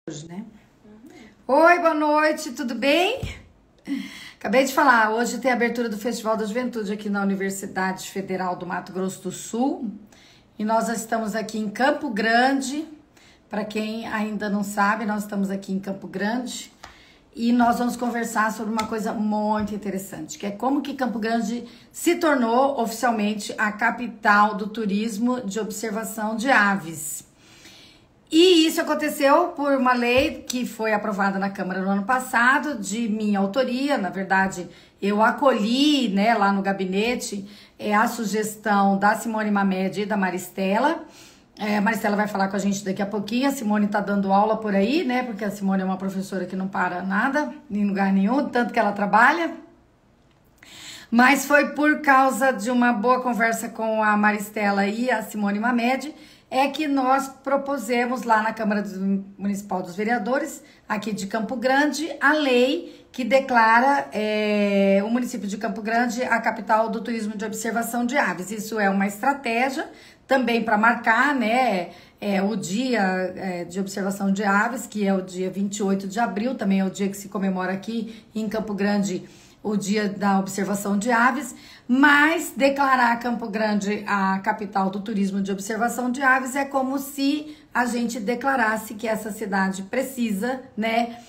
Hoje, né? Oi, boa noite, tudo bem? Acabei de falar, hoje tem a abertura do Festival da Juventude aqui na Universidade Federal do Mato Grosso do Sul. E nós estamos aqui em Campo Grande. Para quem ainda não sabe, nós estamos aqui em Campo Grande. E nós vamos conversar sobre uma coisa muito interessante, que é como que Campo Grande se tornou oficialmente a capital do turismo de observação de aves. E isso aconteceu por uma lei que foi aprovada na Câmara no ano passado, de minha autoria. Na verdade, eu acolhi, né, lá no gabinete a sugestão da Simone Mamed e da Maristela. A Maristela vai falar com a gente daqui a pouquinho. A Simone está dando aula por aí, né? Porque a Simone é uma professora que não para nada, em lugar nenhum, tanto que ela trabalha. Mas foi por causa de uma boa conversa com a Maristela e a Simone Mamed que nós propusemos lá na Câmara Municipal dos Vereadores, aqui de Campo Grande, a lei que declara o município de Campo Grande a capital do turismo de observação de aves. Isso é uma estratégia também para marcar, né, o dia de observação de aves, que é o dia 28 de abril, também é o dia que se comemora aqui em Campo Grande o dia da observação de aves, mas declarar Campo Grande a capital do turismo de observação de aves é como se a gente declarasse que essa cidade precisa, né,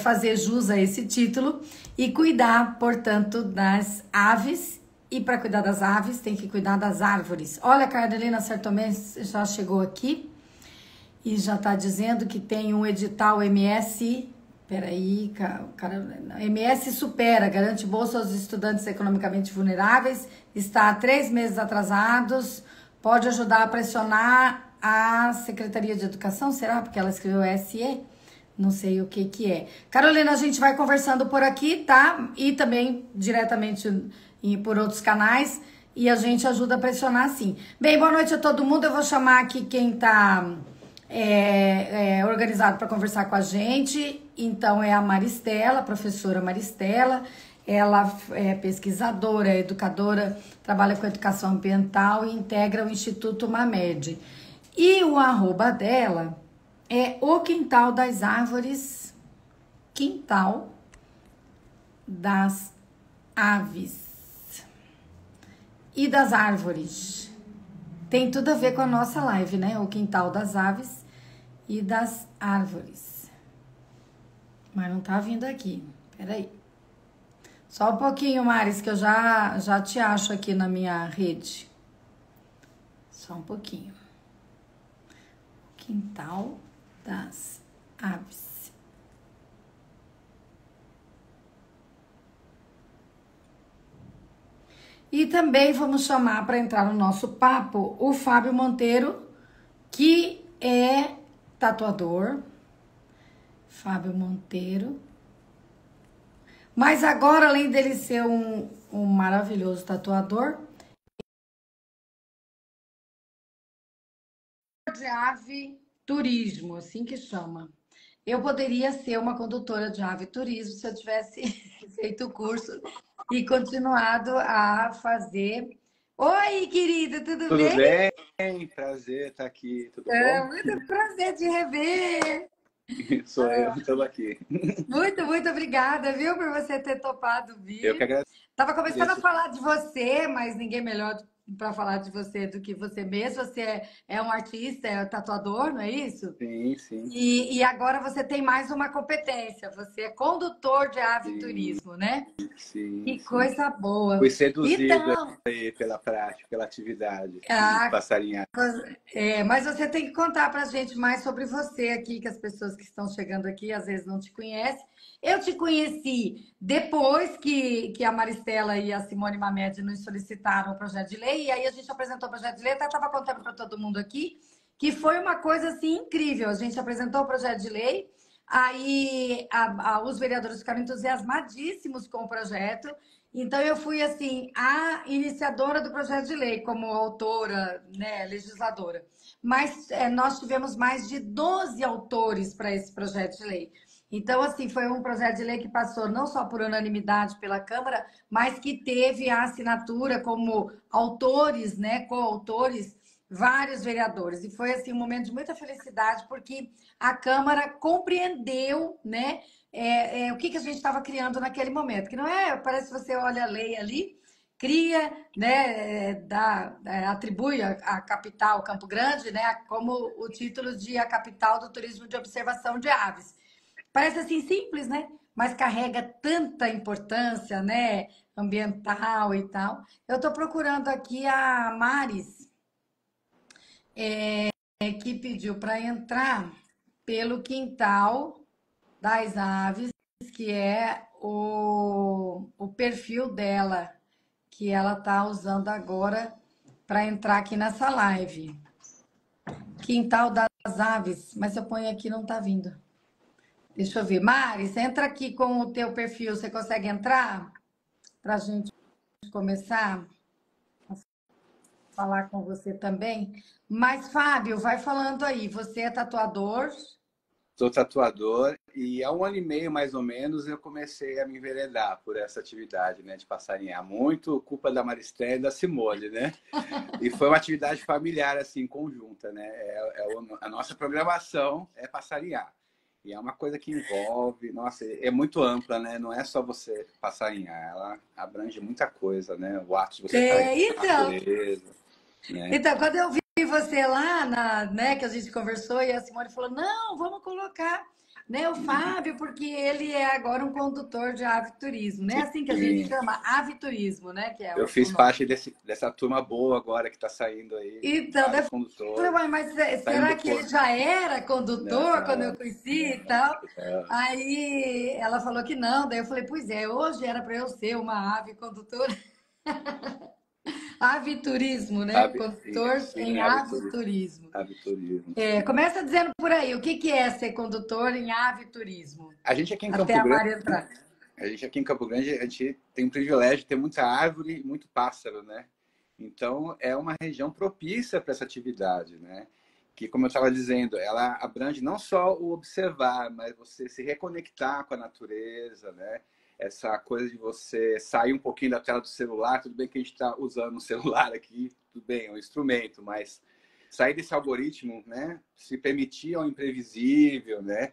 fazer jus a esse título e cuidar, portanto, das aves. E para cuidar das aves, tem que cuidar das árvores. Olha, a Carolina Sartomé já chegou aqui e já está dizendo que tem um edital MS. Peraí, Carolina. MS Supera, garante bolsa aos estudantes economicamente vulneráveis. Está há 3 meses atrasados. Pode ajudar a pressionar a Secretaria de Educação? Será? Porque ela escreveu SE? Não sei o que é. Carolina, a gente vai conversando por aqui, tá? E também diretamente por outros canais. E a gente ajuda a pressionar, sim. Bem, boa noite a todo mundo. Eu vou chamar aqui quem tá organizado para conversar com a gente. Então, é a Maristela, a professora Maristela. Ela é pesquisadora, é educadora, trabalha com educação ambiental e integra o Instituto Mamed. E o arroba dela é o Quintal das Árvores, Quintal das Aves e das Árvores. Tem tudo a ver com a nossa live, né? O Quintal das Aves e das Árvores. Mas não tá vindo aqui. Peraí. Só um pouquinho, Maris, que eu já te acho aqui na minha rede. Só um pouquinho. Quintal das Aves. E também vamos chamar para entrar no nosso papo o Fábio Monteiro, que é tatuador. Fábio Monteiro. Mas agora, além dele ser um maravilhoso tatuador, de ave turismo, assim que chama. Eu poderia ser uma condutora de ave turismo se eu tivesse feito o curso e continuado a fazer. Oi, querido, tudo Tudo bem? bem? Prazer estar aqui. Tudo bom? Muito prazer te rever. Sou eu, estamos aqui. Muito obrigada, viu, por você ter topado Eu que vir. Tava começando a agradeço. falar de você, mas ninguém melhor para falar de você do que você mesmo. Você é um artista, é um tatuador, não é isso? Sim, sim, E agora você tem mais uma competência. Você é condutor de ave sim, turismo, né? sim, Que sim. coisa boa. Fui seduzido Então, aí pela prática, pela atividade de ah, passarinhar. mas você tem que contar para a gente mais sobre você aqui, que as pessoas que estão chegando aqui às vezes não te conhecem. Eu te conheci depois que a Maristela e a Simone Mamed nos solicitaram o projeto de lei, e aí a gente apresentou o projeto de lei, até estava contando para todo mundo aqui, que foi uma coisa assim incrível. A gente apresentou o projeto de lei, aí os vereadores ficaram entusiasmadíssimos com o projeto. Então, eu fui, assim, a iniciadora do projeto de lei, como autora, né, legisladora. Mas nós tivemos mais de 12 autores para esse projeto de lei. Então, assim, foi um projeto de lei que passou não só por unanimidade pela Câmara, mas que teve a assinatura como autores, né, coautores vários vereadores. E foi assim um momento de muita felicidade, porque a Câmara compreendeu, né, o que a gente estava criando naquele momento. Que não é, parece que você olha a lei ali, cria, né, atribui a capital Campo Grande, né, como o título de a capital do turismo de observação de aves. Parece assim simples, né? Mas carrega tanta importância, né? Ambiental e tal. Eu estou procurando aqui a Maris, que pediu para entrar pelo quintal das aves, que é o perfil dela, que ela está usando agora para entrar aqui nessa live. Quintal das aves, mas se eu ponho aqui não está vindo. Deixa eu ver. Maris, entra aqui com o teu perfil. Você consegue entrar? Para a gente começar a falar com você também. Mas, Fábio, vai falando aí. Você é tatuador? Sou tatuador e há 1 ano e meio, mais ou menos, eu comecei a me enveredar por essa atividade, né, de passarinhar. Muito culpa da Maristé e da Simone, né? E foi uma atividade familiar, assim, conjunta, né? A nossa programação é passarinhar. E é uma coisa que envolve, nossa, é muito ampla, né? Não é só você passarinhar, ela abrange muita coisa, né? O ato de você estar em Então. natureza, né? Então, quando eu vi você lá, né, que a gente conversou, e a Simone falou, não, vamos colocar, né, o Fábio, porque ele é agora um condutor de aviturismo, né? Assim que a gente Sim. chama, aviturismo, né? Que é Eu o fiz nome. parte dessa turma boa agora que está saindo aí, Então, vários daí eu falei, condutores. "Uai, mas Tá indo será que ele já era condutor quando eu Não, conheci e tal?" Aí ela falou que não, daí eu falei, pois é, hoje era para eu ser uma ave condutora. Aviturismo, né? Condutor sim, em aviturismo. aviturismo, É, sim. começa dizendo por aí, o que é ser condutor em aviturismo? A gente aqui em Até Campo a Grande, Mari entrar. a gente aqui em Campo Grande, a gente tem o privilégio de ter muita árvore e muito pássaro, né? Então, é uma região propícia para essa atividade, né? Que, como eu estava dizendo, ela abrange não só o observar, mas você se reconectar com a natureza, né? Essa coisa de você sair um pouquinho da tela do celular, tudo bem que a gente está usando o celular aqui, tudo bem, é um instrumento, mas sair desse algoritmo, né? Se permitir ao imprevisível, né?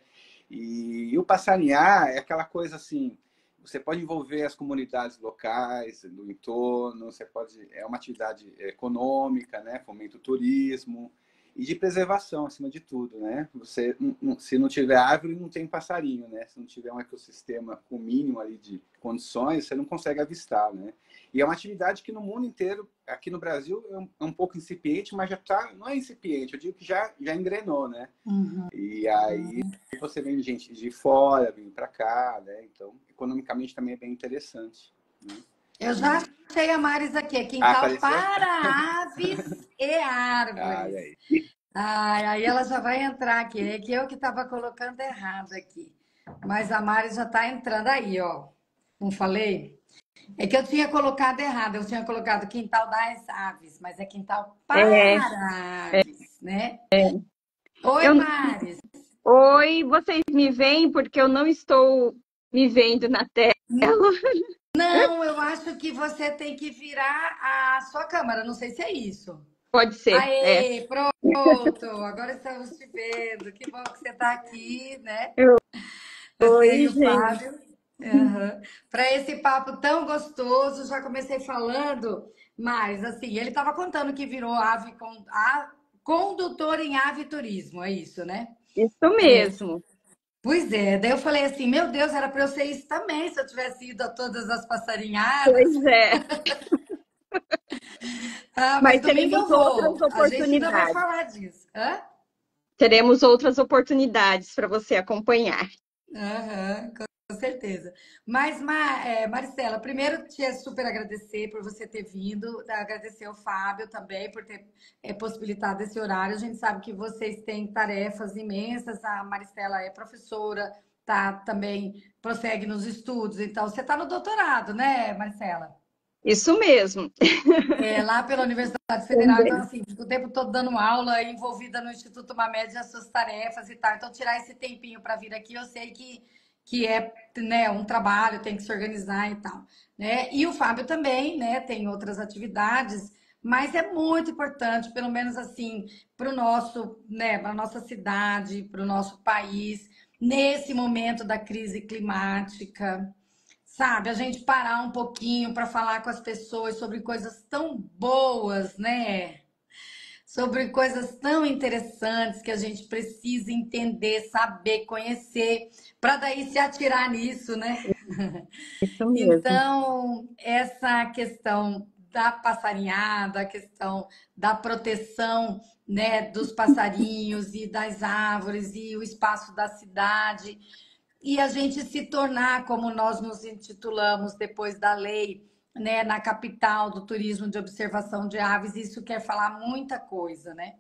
E o passarinhar é aquela coisa assim, você pode envolver as comunidades locais do entorno, você pode, é uma atividade econômica, né? Fomenta o turismo e de preservação acima de tudo, né? Você, se não tiver árvore, não tem passarinho, né? Se não tiver um ecossistema com o mínimo ali de condições, você não consegue avistar, né? E é uma atividade que no mundo inteiro, aqui no Brasil, é um pouco incipiente, mas já está, não é incipiente, eu digo que já engrenou, né? Uhum. E aí você vem gente de fora, vem para cá, né? Então, economicamente também é bem interessante, né? Eu já achei a Maris aqui, é Ah, quintal apareceu? para aves e Ah, árvores. olha aí. Ai, aí ela já vai entrar aqui, é que eu que estava colocando errado aqui. Mas a Maris já está entrando aí, ó. Não falei? É que eu tinha colocado errado, eu tinha colocado quintal das aves, mas é quintal É, para aves, né? Oi, eu, Maris. oi, vocês me veem porque eu não estou me vendo na tela. Não, eu acho que você tem que virar a sua câmera, não sei se é isso. Pode ser, é. Aê, pronto, agora estamos te vendo. Que bom que você está aqui, né? Você e Oi, o gente. Fábio. Para esse papo tão gostoso, já comecei falando, mas assim, ele estava contando que virou condutor em aviturismo, é isso, né? Isso mesmo. Pois é, daí eu falei assim, meu Deus, era para eu ser isso também, se eu tivesse ido a todas as passarinhadas. Pois é. Ah, mas Mas domingo teremos eu outras vou. A gente ainda vai oportunidades. falar disso. Hã? Teremos outras oportunidades para você acompanhar. Aham, com certeza. Mas, Maricela, primeiro te super agradecer por você ter vindo, agradecer ao Fábio também por ter possibilitado esse horário. A gente sabe que vocês têm tarefas imensas, a Maricela é professora, tá, também prossegue nos estudos, então você está no doutorado, né, Maricela? Isso mesmo. É, lá pela Universidade Federal, então Também. assim, fico o tempo todo dando aula, envolvida no Instituto Mamed, as suas tarefas e tal. Então, tirar esse tempinho para vir aqui, eu sei que é, né, um trabalho, tem que se organizar e tal, né? E o Fábio também, né, tem outras atividades, mas é muito importante, pelo menos assim, para o nosso, né, para a nossa cidade, para o nosso país, nesse momento da crise climática, sabe? A gente parar um pouquinho para falar com as pessoas sobre coisas tão boas, né? Sobre coisas tão interessantes que a gente precisa entender, saber, conhecer, para daí se atirar nisso, né? Isso mesmo. Então, essa questão da passarinhada, a questão da proteção, né, dos passarinhos e das árvores e o espaço da cidade, e a gente se tornar, como nós nos intitulamos depois da lei, né, na capital do turismo de observação de aves, isso quer falar muita coisa, né?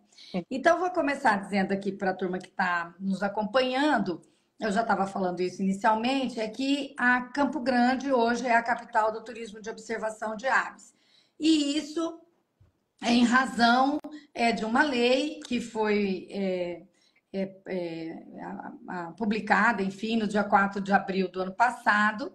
Então, vou começar dizendo aqui para a turma que está nos acompanhando, eu já estava falando isso inicialmente, é que a Campo Grande hoje é a capital do turismo de observação de aves. E isso é em razão de uma lei que foi publicada, enfim, no dia 4 de abril do ano passado.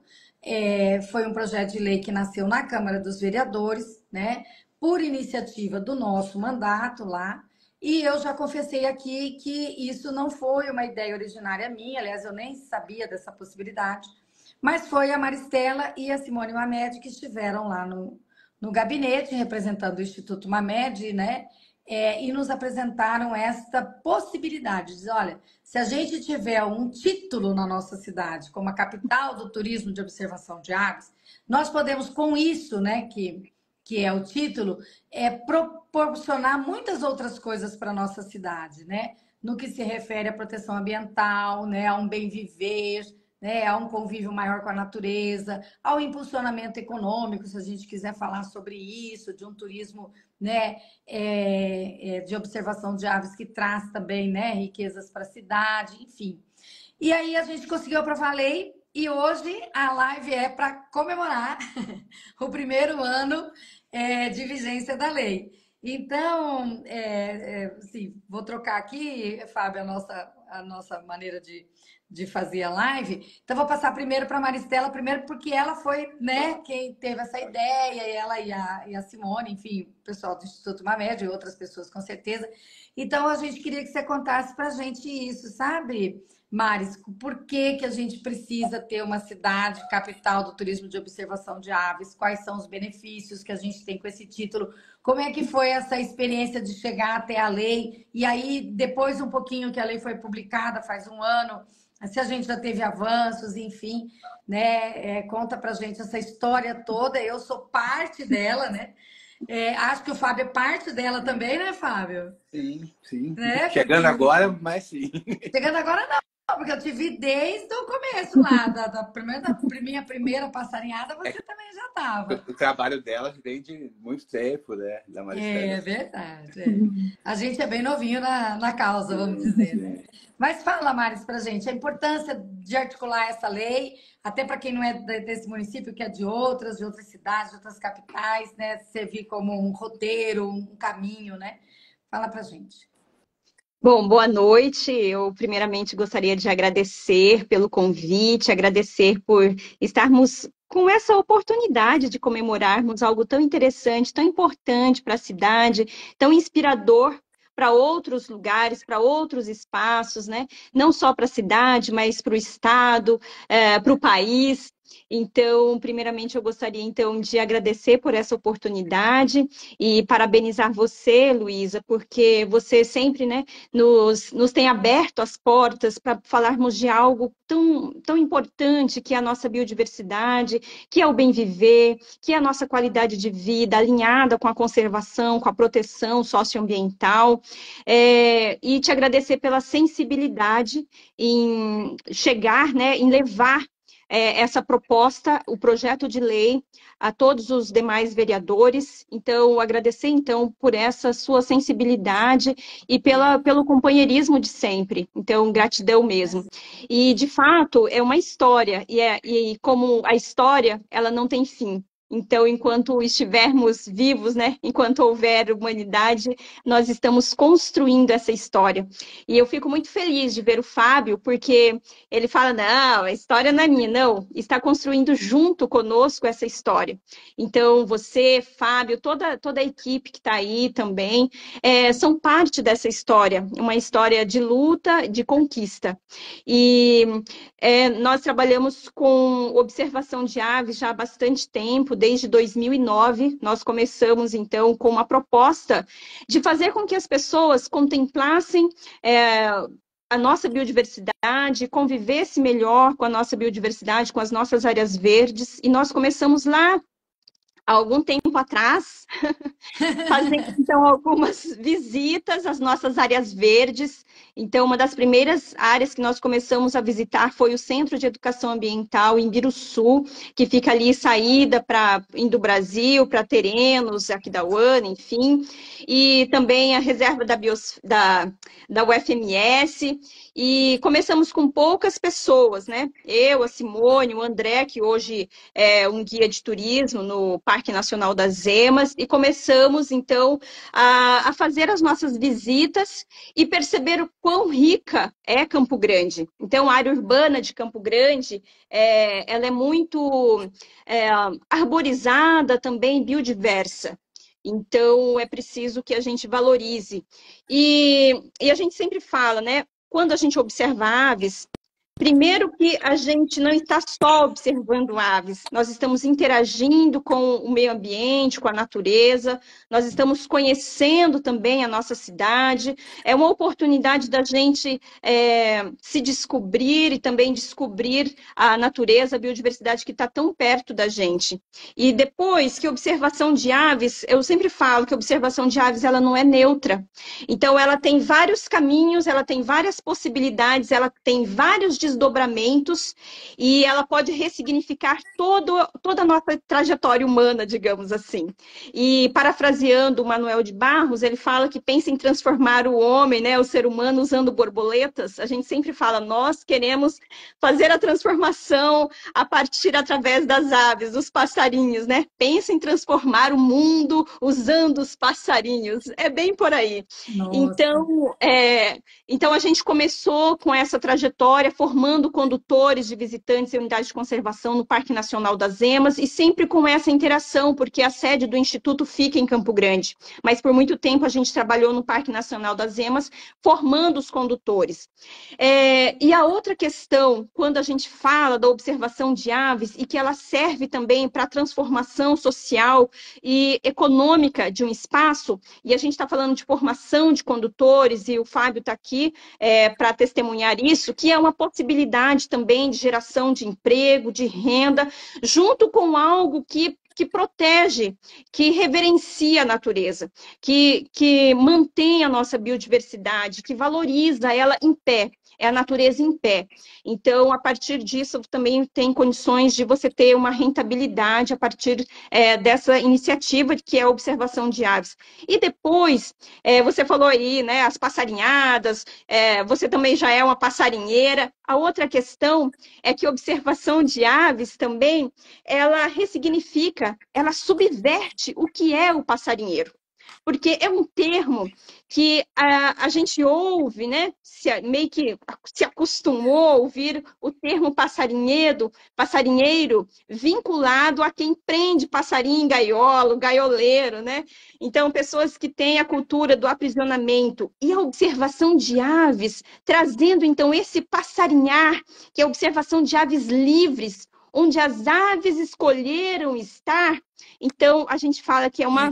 Foi um projeto de lei que nasceu na Câmara dos Vereadores, né, por iniciativa do nosso mandato lá. E eu já confessei aqui que isso não foi uma ideia originária minha, aliás, eu nem sabia dessa possibilidade, mas foi a Maristela e a Simone Mamed que estiveram lá no gabinete, representando o Instituto Mamed, né? E nos apresentaram esta possibilidade. Diz, olha, se a gente tiver um título na nossa cidade, como a capital do turismo de observação de aves, nós podemos, com isso, né, que é o título, proporcionar muitas outras coisas para a nossa cidade, né? No que se refere à proteção ambiental, né, a um bem viver, né, a um convívio maior com a natureza, ao impulsionamento econômico, se a gente quiser falar sobre isso, de um turismo, né, de observação de aves que traz também, né, riquezas para a cidade, enfim. E aí a gente conseguiu aprovar a lei e hoje a live é para comemorar o primeiro ano de vigência da lei. Então, assim, vou trocar aqui, Fábio, a nossa maneira de fazer a live. Então, vou passar primeiro para a Maristela, primeiro porque ela foi, né, quem teve essa ideia, ela e a Simone, enfim, o pessoal do Instituto Mamed e outras pessoas, com certeza. Então, a gente queria que você contasse para a gente isso, sabe, Maris? Por que que a gente precisa ter uma cidade capital do turismo de observação de aves? Quais são os benefícios que a gente tem com esse título? Como é que foi essa experiência de chegar até a lei? E aí, depois um pouquinho que a lei foi publicada, faz um ano, se a gente já teve avanços, enfim, né? Conta pra gente essa história toda. Eu sou parte dela, né? Acho que o Fábio é parte dela também, né, Fábio? Sim, sim. Né? Chegando agora, mas sim. Chegando agora não, porque eu te vi desde o começo lá, da minha primeira passarinhada, você também já estava. O trabalho dela vem de muito tempo, né? Da Maristela. É verdade. A gente é bem novinho na causa, vamos dizer, né? Mas fala, Maris, pra gente, a importância de articular essa lei, até para quem não é desse município, que é de outras cidades, de outras capitais, né? Servir como um roteiro, um caminho, né? Fala pra gente. Bom, boa noite. Eu primeiramente gostaria de agradecer pelo convite, agradecer por estarmos com essa oportunidade de comemorarmos algo tão interessante, tão importante para a cidade, tão inspirador para outros lugares, para outros espaços, né? Não só para a cidade, mas para o estado, para o país. Então, primeiramente, eu gostaria então de agradecer por essa oportunidade e parabenizar você, Luísa, porque você sempre, né, nos tem aberto as portas para falarmos de algo tão importante que é a nossa biodiversidade, que é o bem viver, que é a nossa qualidade de vida alinhada com a conservação, com a proteção socioambiental, e te agradecer pela sensibilidade em chegar, né, em levar essa proposta, o projeto de lei, a todos os demais vereadores. Então, agradecer, então, por essa sua sensibilidade e pelo companheirismo de sempre. Então, gratidão mesmo. E, de fato, é uma história, e como a história, ela não tem fim. Então, enquanto estivermos vivos, né, enquanto houver humanidade, nós estamos construindo essa história. E eu fico muito feliz de ver o Fábio, porque ele fala, não, a história não é minha, não, está construindo junto conosco essa história. Então, você, Fábio, toda a equipe que está aí também, são parte dessa história, uma história de luta, de conquista. E nós trabalhamos com observação de aves já há bastante tempo, desde 2009. Nós começamos, então, com uma proposta de fazer com que as pessoas contemplassem a nossa biodiversidade, convivesse melhor com a nossa biodiversidade, com as nossas áreas verdes. E nós começamos lá há algum tempo atrás, fazendo então algumas visitas às nossas áreas verdes. Então, uma das primeiras áreas que nós começamos a visitar foi o Centro de Educação Ambiental em Biruçu, que fica ali saída para indo do Brasil, para Terenos, aqui da UAN, enfim, e também a reserva da UFMS. E começamos com poucas pessoas, né? Eu, a Simone, o André, que hoje é um guia de turismo no Parque Nacional das Emas, e começamos, então, a fazer as nossas visitas e perceber o quão rica é Campo Grande. Então, a área urbana de Campo Grande, ela é muito arborizada, também biodiversa. Então, é preciso que a gente valorize. E a gente sempre fala, né? Quando a gente observa aves, primeiro que a gente não está só observando aves, nós estamos interagindo com o meio ambiente, com a natureza, nós estamos conhecendo também a nossa cidade. É uma oportunidade da gente se descobrir e também descobrir a natureza, a biodiversidade que está tão perto da gente. E depois que observação de aves, eu sempre falo que a observação de aves ela não é neutra. Então, ela tem vários caminhos, ela tem várias possibilidades, ela tem vários desdobramentos e ela pode ressignificar toda a nossa trajetória humana, digamos assim. E parafraseando o Manuel de Barros, ele fala que pensa em transformar o homem, né, o ser humano, usando borboletas. A gente sempre fala, nós queremos fazer a transformação através das aves, dos passarinhos, né? Pensa em transformar o mundo usando os passarinhos. É bem por aí. Então, a gente começou com essa trajetória, formando condutores de visitantes e unidades de conservação no Parque Nacional das Emas, e sempre com essa interação, porque a sede do Instituto fica em Campo Grande. Mas por muito tempo a gente trabalhou no Parque Nacional das Emas, formando os condutores. E a outra questão, quando a gente fala da observação de aves, e que ela serve também para a transformação social e econômica de um espaço, e a gente está falando de formação de condutores, e o Fábio está aqui para testemunhar isso, que é uma possibilidade também de geração de emprego, de renda, junto com algo que protege, que reverencia a natureza, que mantém a nossa biodiversidade, que valoriza ela em pé. É a natureza em pé. Então, a partir disso, também tem condições de você ter uma rentabilidade a partir dessa iniciativa que é a observação de aves. E depois, você falou aí, né, as passarinhadas, você também já é uma passarinheira. A outra questão é que a observação de aves também, ela ressignifica, ela subverte o que é o passarinheiro. Porque é um termo que a gente ouve, né? Meio que se acostumou a ouvir o termo passarinheiro, vinculado a quem prende passarinho em gaiola, o gaioleiro, né? Então, pessoas que têm a cultura do aprisionamento e a observação de aves, trazendo, então, esse passarinhar, que é a observação de aves livres, onde as aves escolheram estar. Então, a gente fala que é uma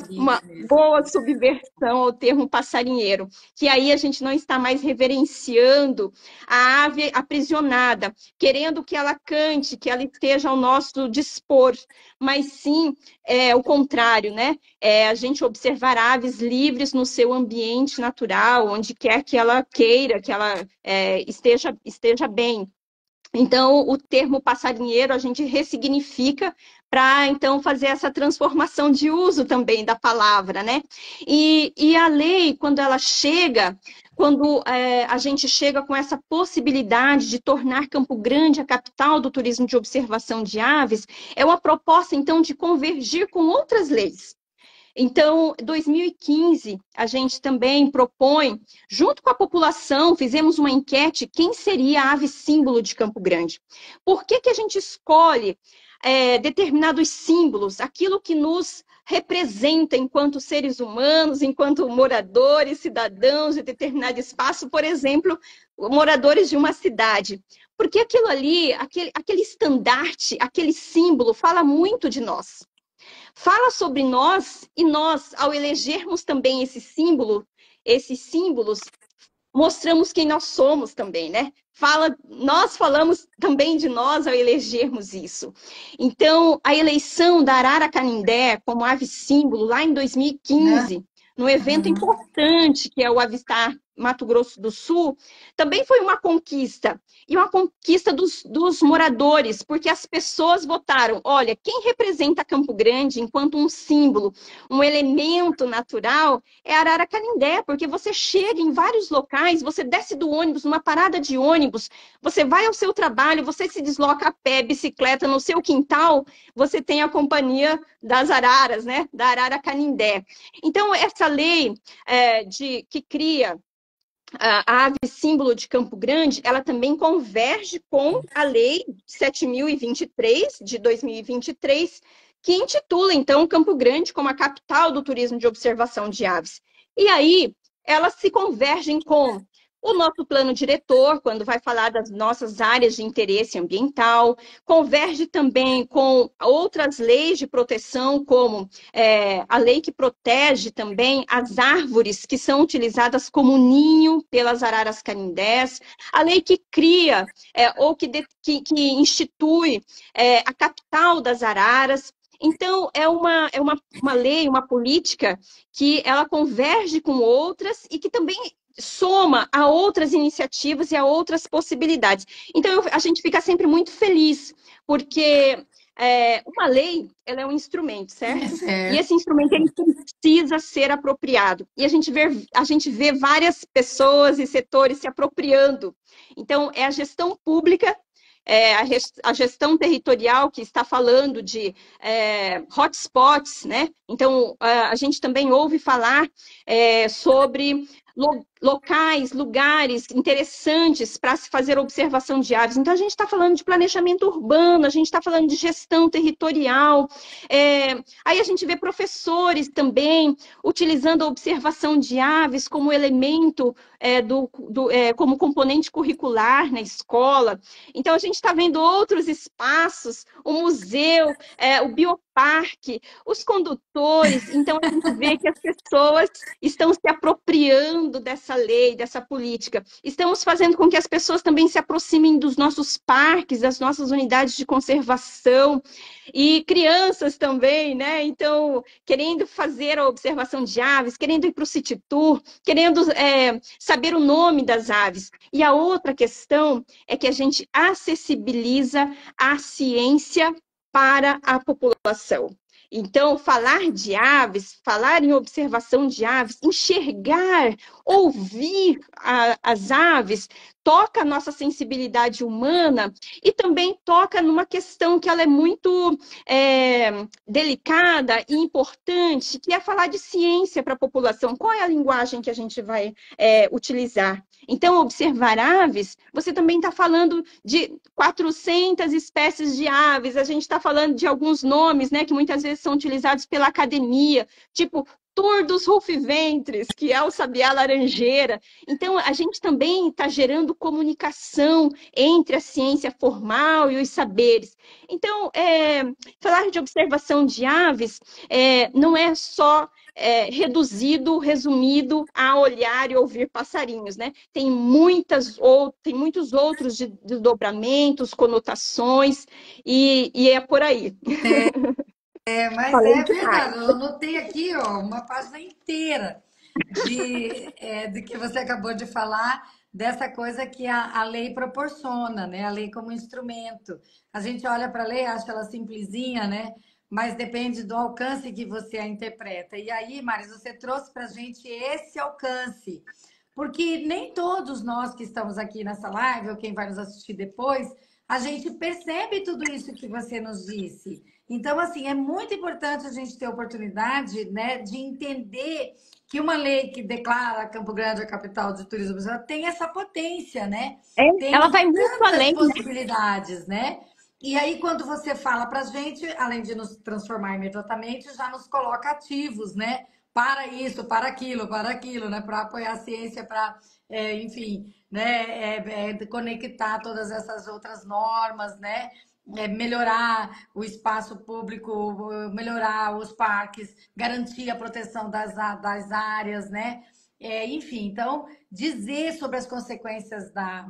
boa subversão ao termo passarinheiro, que aí a gente não está mais reverenciando a ave aprisionada, querendo que ela cante, que ela esteja ao nosso dispor, mas sim o contrário, né? A gente observar aves livres no seu ambiente natural, onde quer que ela queira, que ela esteja bem. Então, o termo passarinheiro a gente ressignifica para, então, fazer essa transformação de uso também da palavra, né? E a lei, quando ela chega, quando a gente chega com essa possibilidade de tornar Campo Grande a capital do turismo de observação de aves, é uma proposta, então, de convergir com outras leis. Então, 2015, a gente também propõe, junto com a população, fizemos uma enquete, quem seria a ave símbolo de Campo Grande? Por que que a gente escolhe determinados símbolos, aquilo que nos representa enquanto seres humanos, enquanto moradores, cidadãos de determinado espaço, por exemplo, moradores de uma cidade? Porque aquilo ali, aquele estandarte, aquele símbolo, fala muito de nós. Fala sobre nós e nós, ao elegermos também esse símbolo, esses símbolos, mostramos quem nós somos também, né? Nós falamos também de nós ao elegermos isso. Então, a eleição da arara canindé como ave símbolo lá em 2015, num evento importante que é o Avistar Mato Grosso do Sul, também foi uma conquista. E uma conquista dos moradores, porque as pessoas votaram, olha, quem representa Campo Grande enquanto um símbolo, um elemento natural, é a arara canindé, porque você chega em vários locais, você desce do ônibus, numa parada de ônibus, você vai ao seu trabalho, você se desloca a pé, bicicleta, no seu quintal, você tem a companhia das araras, né? Da arara canindé. Então, essa lei que cria a ave símbolo de Campo Grande, ela também converge com a Lei 7.023, de 2023, que intitula, então, Campo Grande como a capital do turismo de observação de aves. E aí, elas se convergem com o nosso plano diretor, quando vai falar das nossas áreas de interesse ambiental, converge também com outras leis de proteção, como a lei que protege também as árvores que são utilizadas como ninho pelas araras canindés, a lei que cria ou que institui a capital das araras. Então, é uma lei, uma política que ela converge com outras e que também soma a outras iniciativas e a outras possibilidades. Então, a gente fica sempre muito feliz, porque uma lei, ela é um instrumento, certo? E esse instrumento, ele precisa ser apropriado. E a gente vê várias pessoas e setores se apropriando. Então, é a gestão pública, a gestão territorial que está falando de hotspots, né? Então, a gente também ouve falar sobre locais, lugares interessantes para se fazer observação de aves. Então, a gente está falando de planejamento urbano, a gente está falando de gestão territorial. Aí a gente vê professores também utilizando a observação de aves como elemento, como componente curricular na escola. Então, a gente está vendo outros espaços, o museu, o bioparque, os condutores. Então, a gente vê que as pessoas estão se apropriando dessa lei, dessa política. Estamos fazendo com que as pessoas também se aproximem dos nossos parques, das nossas unidades de conservação, e crianças também, né? Então, querendo fazer a observação de aves, querendo ir para o City Tour, querendo saber o nome das aves. E a outra questão é que a gente acessibiliza a ciência para a população. Então, falar de aves, falar em observação de aves, enxergar, ouvir as aves, toca a nossa sensibilidade humana e também toca numa questão que ela é muito delicada e importante, que é falar de ciência para a população. Qual é a linguagem que a gente vai utilizar? Então, observar aves, você também está falando de 400 espécies de aves, a gente está falando de alguns nomes, né, que muitas vezes são utilizados pela academia, tipo Tour dos Rufiventes, que é o sabiá laranjeira. Então, a gente também está gerando comunicação entre a ciência formal e os saberes. Então, falar de observação de aves não é só resumido a olhar e ouvir passarinhos, né? Tem muitos outros desdobramentos, conotações, e é por aí. Mas Falei é demais. verdade, eu anotei aqui, ó, uma página inteira de que você acabou de falar dessa coisa que a lei proporciona, né? A lei como instrumento. A gente olha para a lei, acha ela simplesinha, né? Mas depende do alcance que você a interpreta. E aí, Maris, você trouxe para a gente esse alcance, porque nem todos nós que estamos aqui nessa live, ou quem vai nos assistir depois, a gente percebe tudo isso que você nos disse. Então, assim, é muito importante a gente ter a oportunidade, né, de entender que uma lei que declara Campo Grande a capital de turismo brasileiro tem essa potência, né? Ela Tem vai muito tantas além, né? possibilidades, né? E aí, quando você fala para a gente, além de nos transformar imediatamente, já nos coloca ativos, né? Para isso, para aquilo, né? Para apoiar a ciência, para, enfim, né? Conectar todas essas outras normas, né? Melhorar o espaço público, melhorar os parques, garantir a proteção das áreas, né? Enfim, então, dizer sobre as consequências da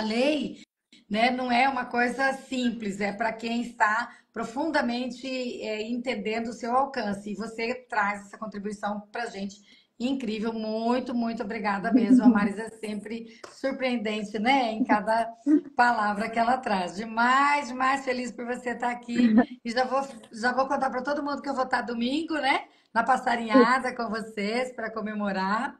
lei, né, não é uma coisa simples, é para quem está profundamente entendendo o seu alcance. E você traz essa contribuição para a gente incrível. Muito, muito obrigada mesmo. A Marisa é sempre surpreendente, né? Em cada palavra que ela traz. Demais, demais feliz por você estar aqui. E já vou contar para todo mundo que eu vou estar domingo, né? Na passarinhada com vocês para comemorar.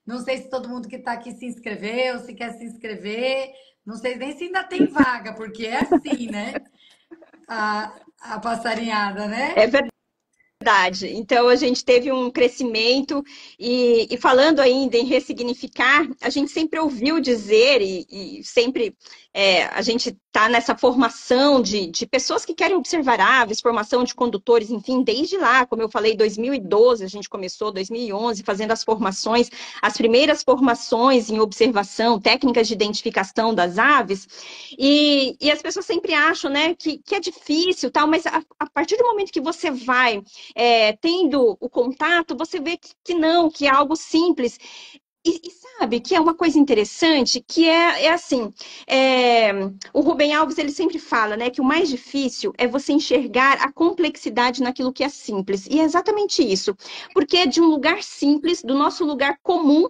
Não sei se todo mundo que está aqui se inscreveu, se quer se inscrever. Não sei nem se ainda tem vaga, porque é assim, né? A passarinhada, É né? verdade. Então, a gente teve um crescimento, e falando ainda em ressignificar, a gente sempre ouviu dizer, e sempre a gente está nessa formação de pessoas que querem observar aves, formação de condutores, enfim, desde lá, como eu falei, 2012, a gente começou, 2011, fazendo as formações, as primeiras formações em observação, técnicas de identificação das aves, e as pessoas sempre acham, né, que é difícil, tal, mas a partir do momento que você vai tendo o contato, você vê que não, que é algo simples. E sabe que é uma coisa interessante, que é assim, o Rubem Alves ele sempre fala, né, que o mais difícil é você enxergar a complexidade naquilo que é simples. E é exatamente isso, porque é de um lugar simples, do nosso lugar comum,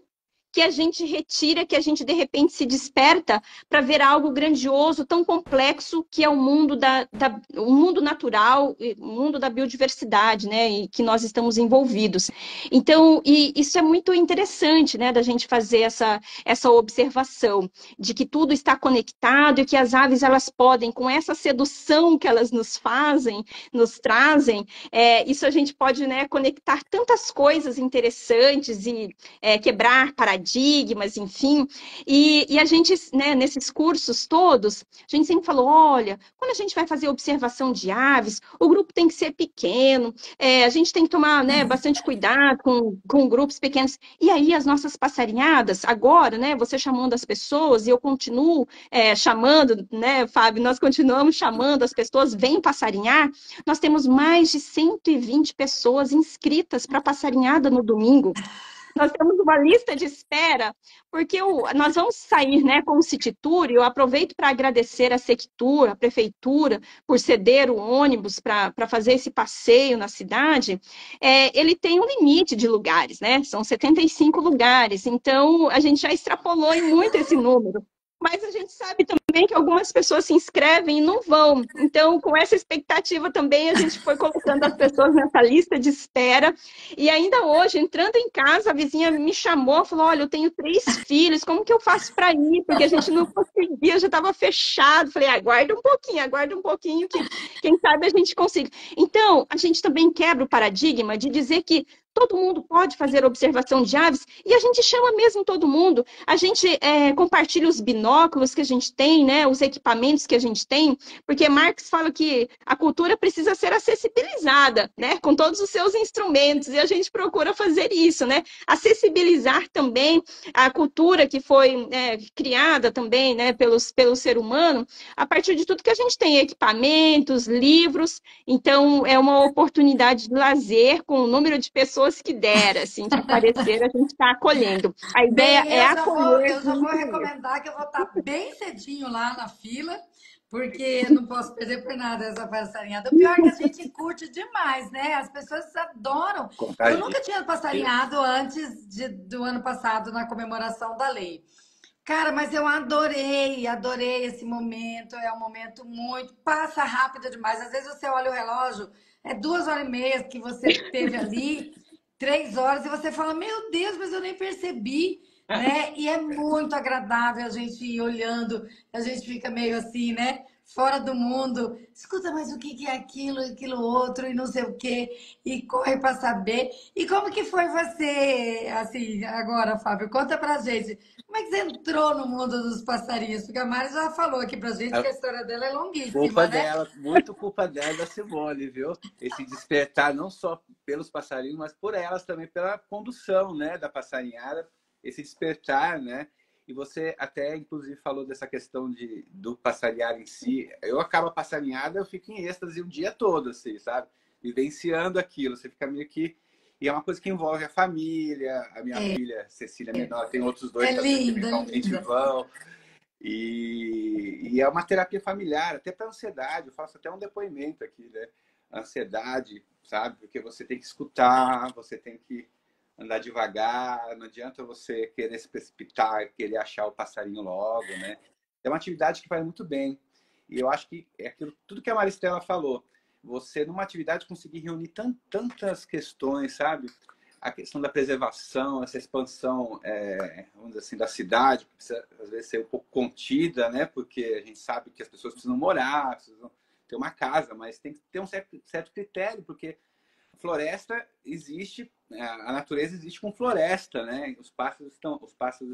que a gente retira, que a gente de repente se desperta para ver algo grandioso, tão complexo, que é o mundo o mundo natural, o mundo da biodiversidade, né, e que nós estamos envolvidos. Então, e isso é muito interessante, né, da gente fazer essa observação de que tudo está conectado e que as aves elas podem, com essa sedução que elas nos fazem, nos trazem, isso a gente pode, né, conectar tantas coisas interessantes e quebrar paradigmas, enfim. E a gente, né, nesses cursos todos, a gente sempre falou, olha, quando a gente vai fazer observação de aves, o grupo tem que ser pequeno, a gente tem que tomar, né, bastante cuidado com grupos pequenos. E aí as nossas passarinhadas, agora, né, você chamando as pessoas, e eu continuo chamando, né, Fábio, nós continuamos chamando as pessoas, vem passarinhar, nós temos mais de 120 pessoas inscritas para passarinhada no domingo. Nós temos uma lista de espera, porque nós vamos sair, né, com o City Tour, e eu aproveito para agradecer a Sectur, a Prefeitura, por ceder o ônibus para fazer esse passeio na cidade. Ele tem um limite de lugares, né? São 75 lugares, então a gente já extrapolou em muito esse número. Mas a gente sabe também que algumas pessoas se inscrevem e não vão. Então, com essa expectativa também, a gente foi colocando as pessoas nessa lista de espera. E ainda hoje, entrando em casa, a vizinha me chamou, falou, olha, eu tenho 3 filhos, como que eu faço para ir? Porque a gente não conseguia, já estava fechado. Falei, aguarda um pouquinho, que quem sabe a gente consiga. Então, a gente também quebra o paradigma de dizer que todo mundo pode fazer observação de aves, e a gente chama mesmo todo mundo. A gente compartilha os binóculos que a gente tem, né, os equipamentos que a gente tem, porque Marx fala que a cultura precisa ser acessibilizada, né, com todos os seus instrumentos, e a gente procura fazer isso, né, acessibilizar também a cultura que foi criada também, né, pelo ser humano, a partir de tudo que a gente tem, equipamentos, livros. Então é uma oportunidade de lazer com o número de pessoas que der, assim, que aparecer, a gente está acolhendo. A ideia Bem, é acolher. eu já vou recomendar que eu vou estar bem cedinho lá na fila, porque não posso perder por nada essa passarinhada. O pior é que a gente curte demais, né? As pessoas adoram. Eu Contagia. nunca tinha passarinhado antes do ano passado, na comemoração da lei. Cara, mas eu adorei esse momento. É um momento muito. Passa rápido demais. Às vezes você olha o relógio, é 2 horas e meia que você teve ali, 3 horas, e você fala: Meu Deus, mas eu nem percebi, né? E é muito agradável a gente ir olhando, a gente fica meio assim, né? Fora do mundo. Escuta, mas o que que é aquilo, aquilo outro, e não sei o quê, e corre para saber. E como que foi você, assim, agora, Fábio? Conta pra gente. Como é que você entrou no mundo dos passarinhos? Porque a Mari já falou aqui pra gente que a história dela é Culpa longuíssima, né? dela, muito culpa dela e da Simone, viu? Esse despertar não só pelos passarinhos, mas por elas também, pela condução, né, da passarinhada, esse despertar, né? E você até, inclusive, falou dessa questão do passarinhar em si. Eu acabo a passarinhada, eu fico em êxtase o dia todo, assim, sabe? Vivenciando aquilo. Você fica meio que... E é uma coisa que envolve a família. A minha filha, Cecília Menor, tem outros dois É cachorros que linda, eventualmente linda. vão. E é uma terapia familiar, até para ansiedade. Eu faço até um depoimento aqui, né? Ansiedade, sabe? Porque você tem que escutar, você tem que andar devagar, não adianta você querer se precipitar, querer achar o passarinho logo, né? É uma atividade que faz muito bem. E eu acho que é aquilo, tudo que a Maristela falou. Você, numa atividade, conseguir reunir tantas questões, sabe? A questão da preservação, essa expansão, vamos dizer assim, da cidade, que precisa, às vezes, ser um pouco contida, né? Porque a gente sabe que as pessoas precisam morar, precisam ter uma casa, mas tem que ter um certo critério, porque a floresta existe, a natureza existe com floresta, né? Os pássaros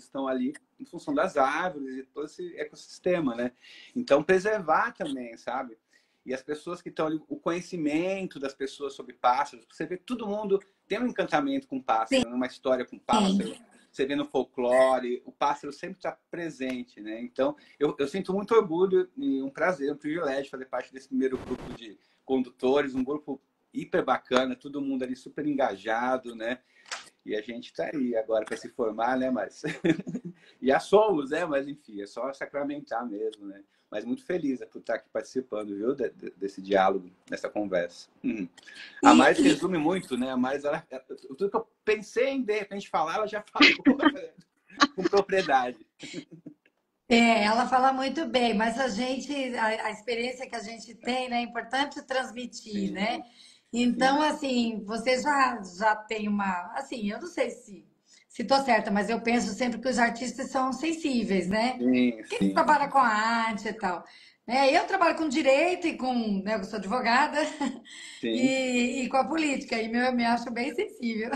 estão ali em função das árvores e todo esse ecossistema, né? Então, preservar também, sabe? E as pessoas que estão ali, o conhecimento das pessoas sobre pássaros, você vê que todo mundo tem um encantamento com pássaro, uma história com pássaro. Sim. Você vê no folclore, o pássaro sempre está presente, né? Então, eu sinto muito orgulho e um prazer, um privilégio fazer parte desse primeiro grupo de condutores, um grupo hiper bacana, todo mundo ali super engajado, né? E a gente está aí agora para se formar, né? Mas já somos, né? Mas enfim, é só sacramentar mesmo, né? Mas muito feliz por estar aqui participando, viu? Desse diálogo, dessa conversa. A E, Mais resume muito, né? A Mais, tudo que eu pensei em de repente falar, ela já falou com propriedade. ela fala muito bem, mas a experiência que a gente tem, né, é importante transmitir, né? Sim, Então, sim, assim, você já tem uma, assim, eu não sei se tô certa, mas eu penso sempre que os artistas são sensíveis, né? sim, Quem sim, trabalha com a arte e tal. Né? Eu trabalho com direito e com, né, eu sou advogada sim. e com a política, e eu me acho bem sensível.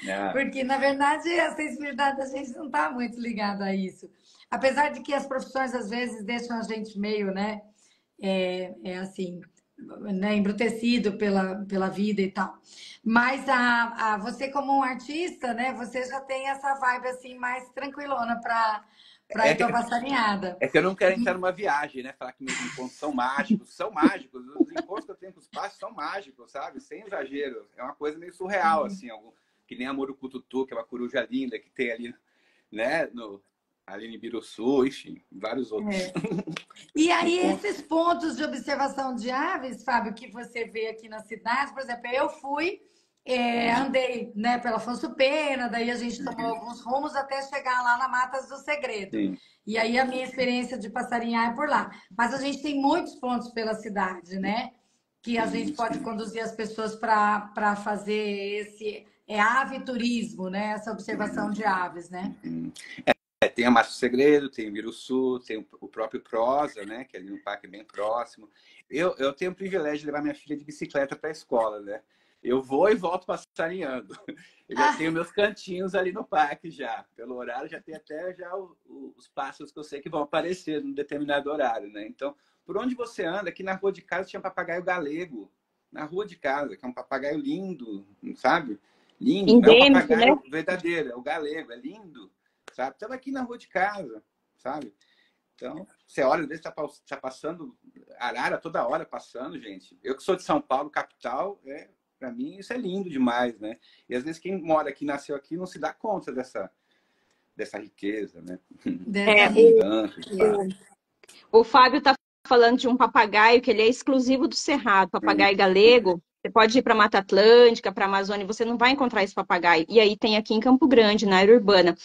Ah, Porque, na verdade, a sensibilidade da gente não está muito ligada a isso. Apesar de que as profissões, às vezes, deixam a gente meio, né, assim, né, embrutecido pela vida e tal. Mas você, como um artista, né, você já tem essa vibe, assim, mais tranquilona para ir é, para passarinhada. é que eu não quero entrar numa viagem, né? Falar que meus encontros são mágicos. São mágicos. Os encontros que eu tenho com os pássaros são mágicos, sabe? Sem exagero. É uma coisa meio surreal, assim. Que nem a Morucututu, que é uma coruja linda que tem ali, né? Ali em Biruçu, enfim, vários outros E aí, encontros. esses pontos de observação de aves, Fábio, que você vê aqui na cidade, por exemplo, eu fui, andei, né, pela Afonso Pena, daí a gente tomou alguns rumos até chegar lá na Matas do Segredo. Sim, E aí a minha experiência de passarinhar é por lá. Mas a gente tem muitos pontos pela cidade, né? Que a gente sim, pode sim. conduzir as pessoas para fazer esse ave turismo, né? Essa observação de aves, né? Tem a Márcio Segredo, tem o Biruçu, tem o próprio Prosa, né? Que é ali no parque bem próximo. Eu tenho o privilégio de levar minha filha de bicicleta para a escola, né? Eu vou e volto passarinhando. Eu já tenho meus cantinhos ali no parque já. Pelo horário já tem até já os pássaros que eu sei que vão aparecer num determinado horário, né? Então, por onde você anda, aqui na rua de casa tinha um papagaio galego. Na rua de casa, que é um papagaio lindo, sabe? Lindo. Não é um Endêmico, né? papagaio verdadeiro, é o galego, é lindo, sabe? Estamos aqui na rua de casa, sabe? Então, você olha, às vezes tá passando arara toda hora passando, gente. Eu que sou de São Paulo, capital, para mim isso é lindo demais, né? E às vezes quem mora aqui, nasceu aqui, não se dá conta dessa riqueza, né? Dessa É, Abundância de o, fato. o Fábio está falando de um papagaio que ele é exclusivo do Cerrado, papagaio galego. Você pode ir para a Mata Atlântica, para a Amazônia, você não vai encontrar esse papagaio. E aí tem aqui em Campo Grande, na área urbana.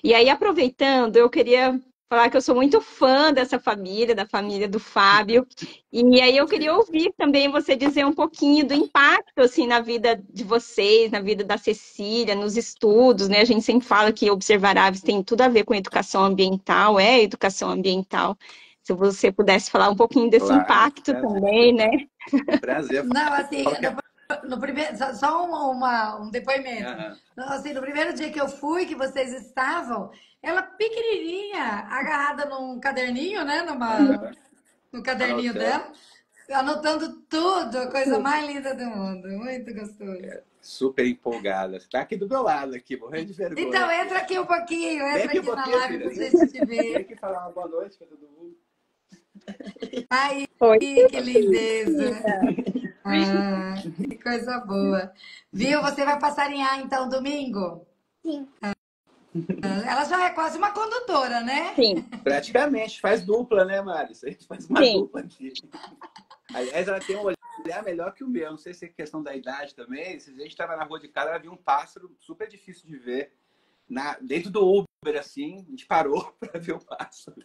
E aí, aproveitando, eu queria falar que eu sou muito fã dessa família, da família do Fábio. E aí eu queria ouvir também você dizer um pouquinho do impacto, assim, na vida de vocês, na vida da Cecília, nos estudos, né? A gente sempre fala que observar aves tem tudo a ver com educação ambiental, é educação ambiental. Se você pudesse falar um pouquinho desse Claro, impacto também, né? um prazer. Não, assim, Falo que é- no primeiro, só um depoimento. Aham. Não, assim, no primeiro dia que eu fui, que vocês estavam, ela pequenininha, agarrada num caderninho, né? No caderninho Anotando. dela, anotando tudo, a coisa mais linda do mundo. Muito gostoso. Super empolgada. Você tá aqui do meu lado, aqui, morrendo de vergonha. Então, entra aqui um pouquinho, Vem entra aqui um aqui na pouquinho, live filha. pra gente te Vem ver. aqui falar uma boa noite pra todo mundo. Ai, Oi. que lindeza. Ah, que coisa boa. Viu? Você vai passarinhar então domingo? Sim. Ela já é quase uma condutora, né? Sim, Praticamente, faz dupla, né, Mari? A gente faz uma sim. dupla aqui. Aliás, ela tem um olhar melhor que o meu. Não sei se é questão da idade também. Se a gente estava na rua de casa, ela viu um pássaro super difícil de ver. Dentro do Uber, assim, a gente parou para ver o pássaro.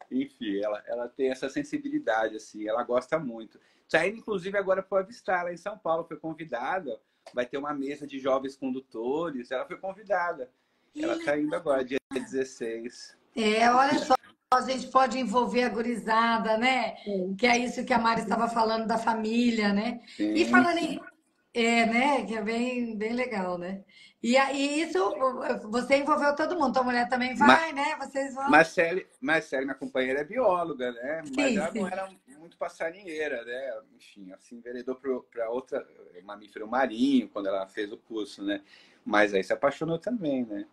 Enfim, ela tem essa sensibilidade, assim, ela gosta muito. Está indo, inclusive, agora para o Avistar, lá em São Paulo, foi convidada. Vai ter uma mesa de jovens condutores. Ela foi convidada. Ela está indo agora, dia 16. Olha só, a gente pode envolver a gurizada, né? Que é isso que a Mari estava falando da família, né? E Sim, falando sim. em, né? Que é bem legal, né? E aí isso, você envolveu todo mundo, tua mulher também Ma vai, né? Vocês vão. Marcele, minha companheira, é bióloga, né? Mas Sim, ela não sim. era muito passarinheira, né? Enfim, assim, enveredou para outra, mamífero marinho, quando ela fez o curso, né? Mas aí se apaixonou também, né?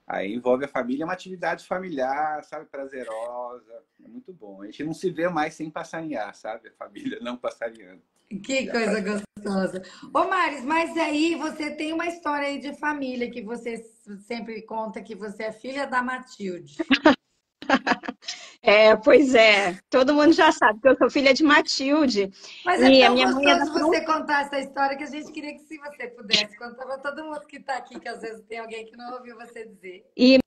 Aí envolve a família, é uma atividade familiar, sabe? Prazerosa, é muito bom. A gente não se vê mais sem passarinhar, sabe? A família não passarinhando. Que Já coisa faz. gostosa. Ô, Maris, mas aí você tem uma história aí de família que você sempre conta que você é filha da Matilde. Pois é, todo mundo já sabe que eu sou filha de Matilde Mas é e a tão minha mãe é da gostoso você contar essa história que a gente queria que se você pudesse contar para todo mundo que está aqui, que às vezes tem alguém que não ouviu você dizer. e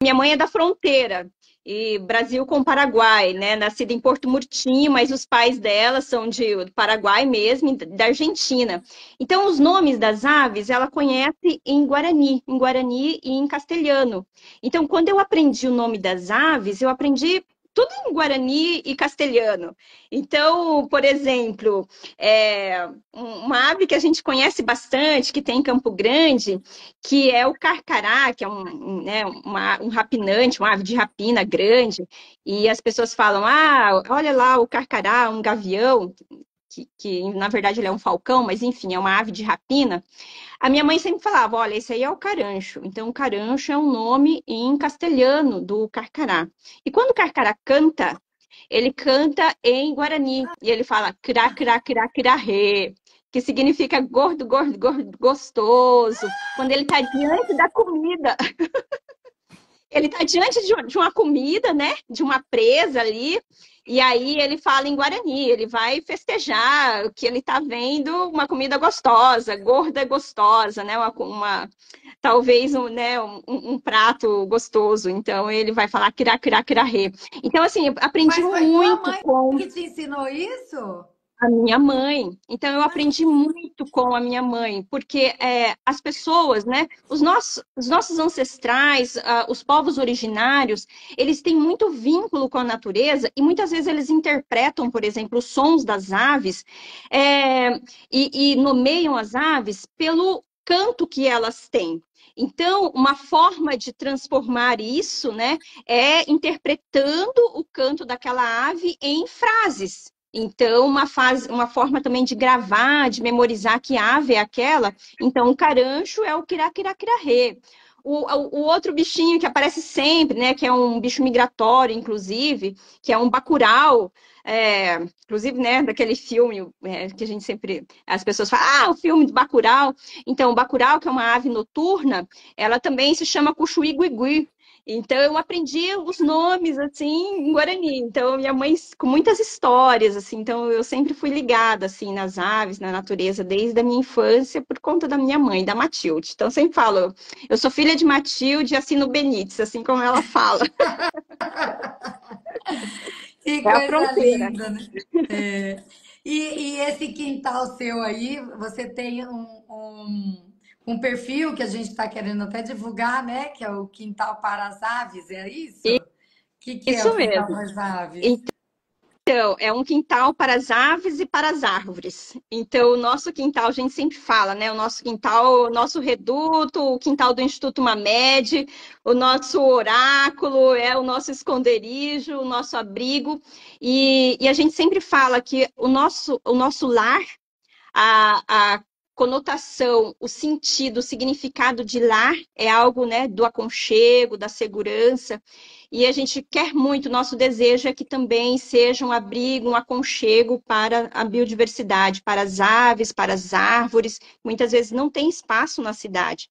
minha mãe é da fronteira, e Brasil com Paraguai, né? Nascida em Porto Murtinho, mas os pais dela são do Paraguai mesmo, e da Argentina. Então, os nomes das aves ela conhece em Guarani e em castelhano. Então, quando eu aprendi o nome das aves, eu aprendi tudo em Guarani e castelhano. Então, por exemplo, uma ave que a gente conhece bastante, que tem em Campo Grande, que é o carcará, que é né, um rapinante, uma ave de rapina grande, e as pessoas falam, olha lá o carcará, um gavião, que na verdade ele é um falcão, mas enfim, é uma ave de rapina. A minha mãe sempre falava, olha, esse aí é o carancho. Então, o carancho é um nome em castelhano do carcará. E quando o carcará canta, ele canta em Guarani, e ele fala crá, crá, crá, crarê, que significa gordo, gordo, gordo, gostoso, quando ele está diante da comida. Ele está diante de uma comida, né? De uma presa ali, e aí ele fala em Guarani, ele vai festejar que ele está vendo uma comida gostosa, gorda gostosa, né? Talvez né, um prato gostoso. Então ele vai falar kirá, kirá, kirarê. Então, assim, eu aprendi Mas foi tua muito mãe com que te ensinou isso? a minha mãe. Então, eu aprendi muito com a minha mãe, porque as pessoas, né, os nossos ancestrais, os povos originários, eles têm muito vínculo com a natureza e muitas vezes eles interpretam, por exemplo, os sons das aves e nomeiam as aves pelo canto que elas têm. Então, uma forma de transformar isso, né, é interpretando o canto daquela ave em frases. Então, uma forma também de gravar, de memorizar que ave é aquela. Então, o carancho é o quiraquiraquirarê. O outro bichinho que aparece sempre, né, que é um bicho migratório, inclusive, que é um bacurau, inclusive, né, daquele filme que a gente sempre... As pessoas falam, o filme de Bacurau. Então, o bacurau, que é uma ave noturna, ela também se chama cuxuí-guigui. Então, eu aprendi os nomes, assim, em Guarani. Então, minha mãe, com muitas histórias, assim. Então, eu sempre fui ligada, assim, nas aves, na natureza, desde a minha infância, por conta da minha mãe, da Matilde. Então, eu sempre falo, eu sou filha de Matilde e assino Benites, assim como ela fala. Que É a coisa fronteira. linda, né? É. E esse quintal seu aí, você tem um perfil que a gente está querendo até divulgar, né? Que é o Quintal para as Aves, é isso? O que é o Isso Quintal mesmo. para as Aves? Então, é um quintal para as aves e para as árvores. Então, o nosso quintal, a gente sempre fala, né? O nosso quintal, o nosso reduto, o quintal do Instituto Mamed, o nosso oráculo, é o nosso esconderijo, o nosso abrigo. E a gente sempre fala que o nosso lar, a conotação, o sentido, o significado de lar é algo, né, do aconchego, da segurança. E a gente quer muito, nosso desejo é que também seja um abrigo, um aconchego para a biodiversidade, para as aves, para as árvores. Muitas vezes não tem espaço na cidade.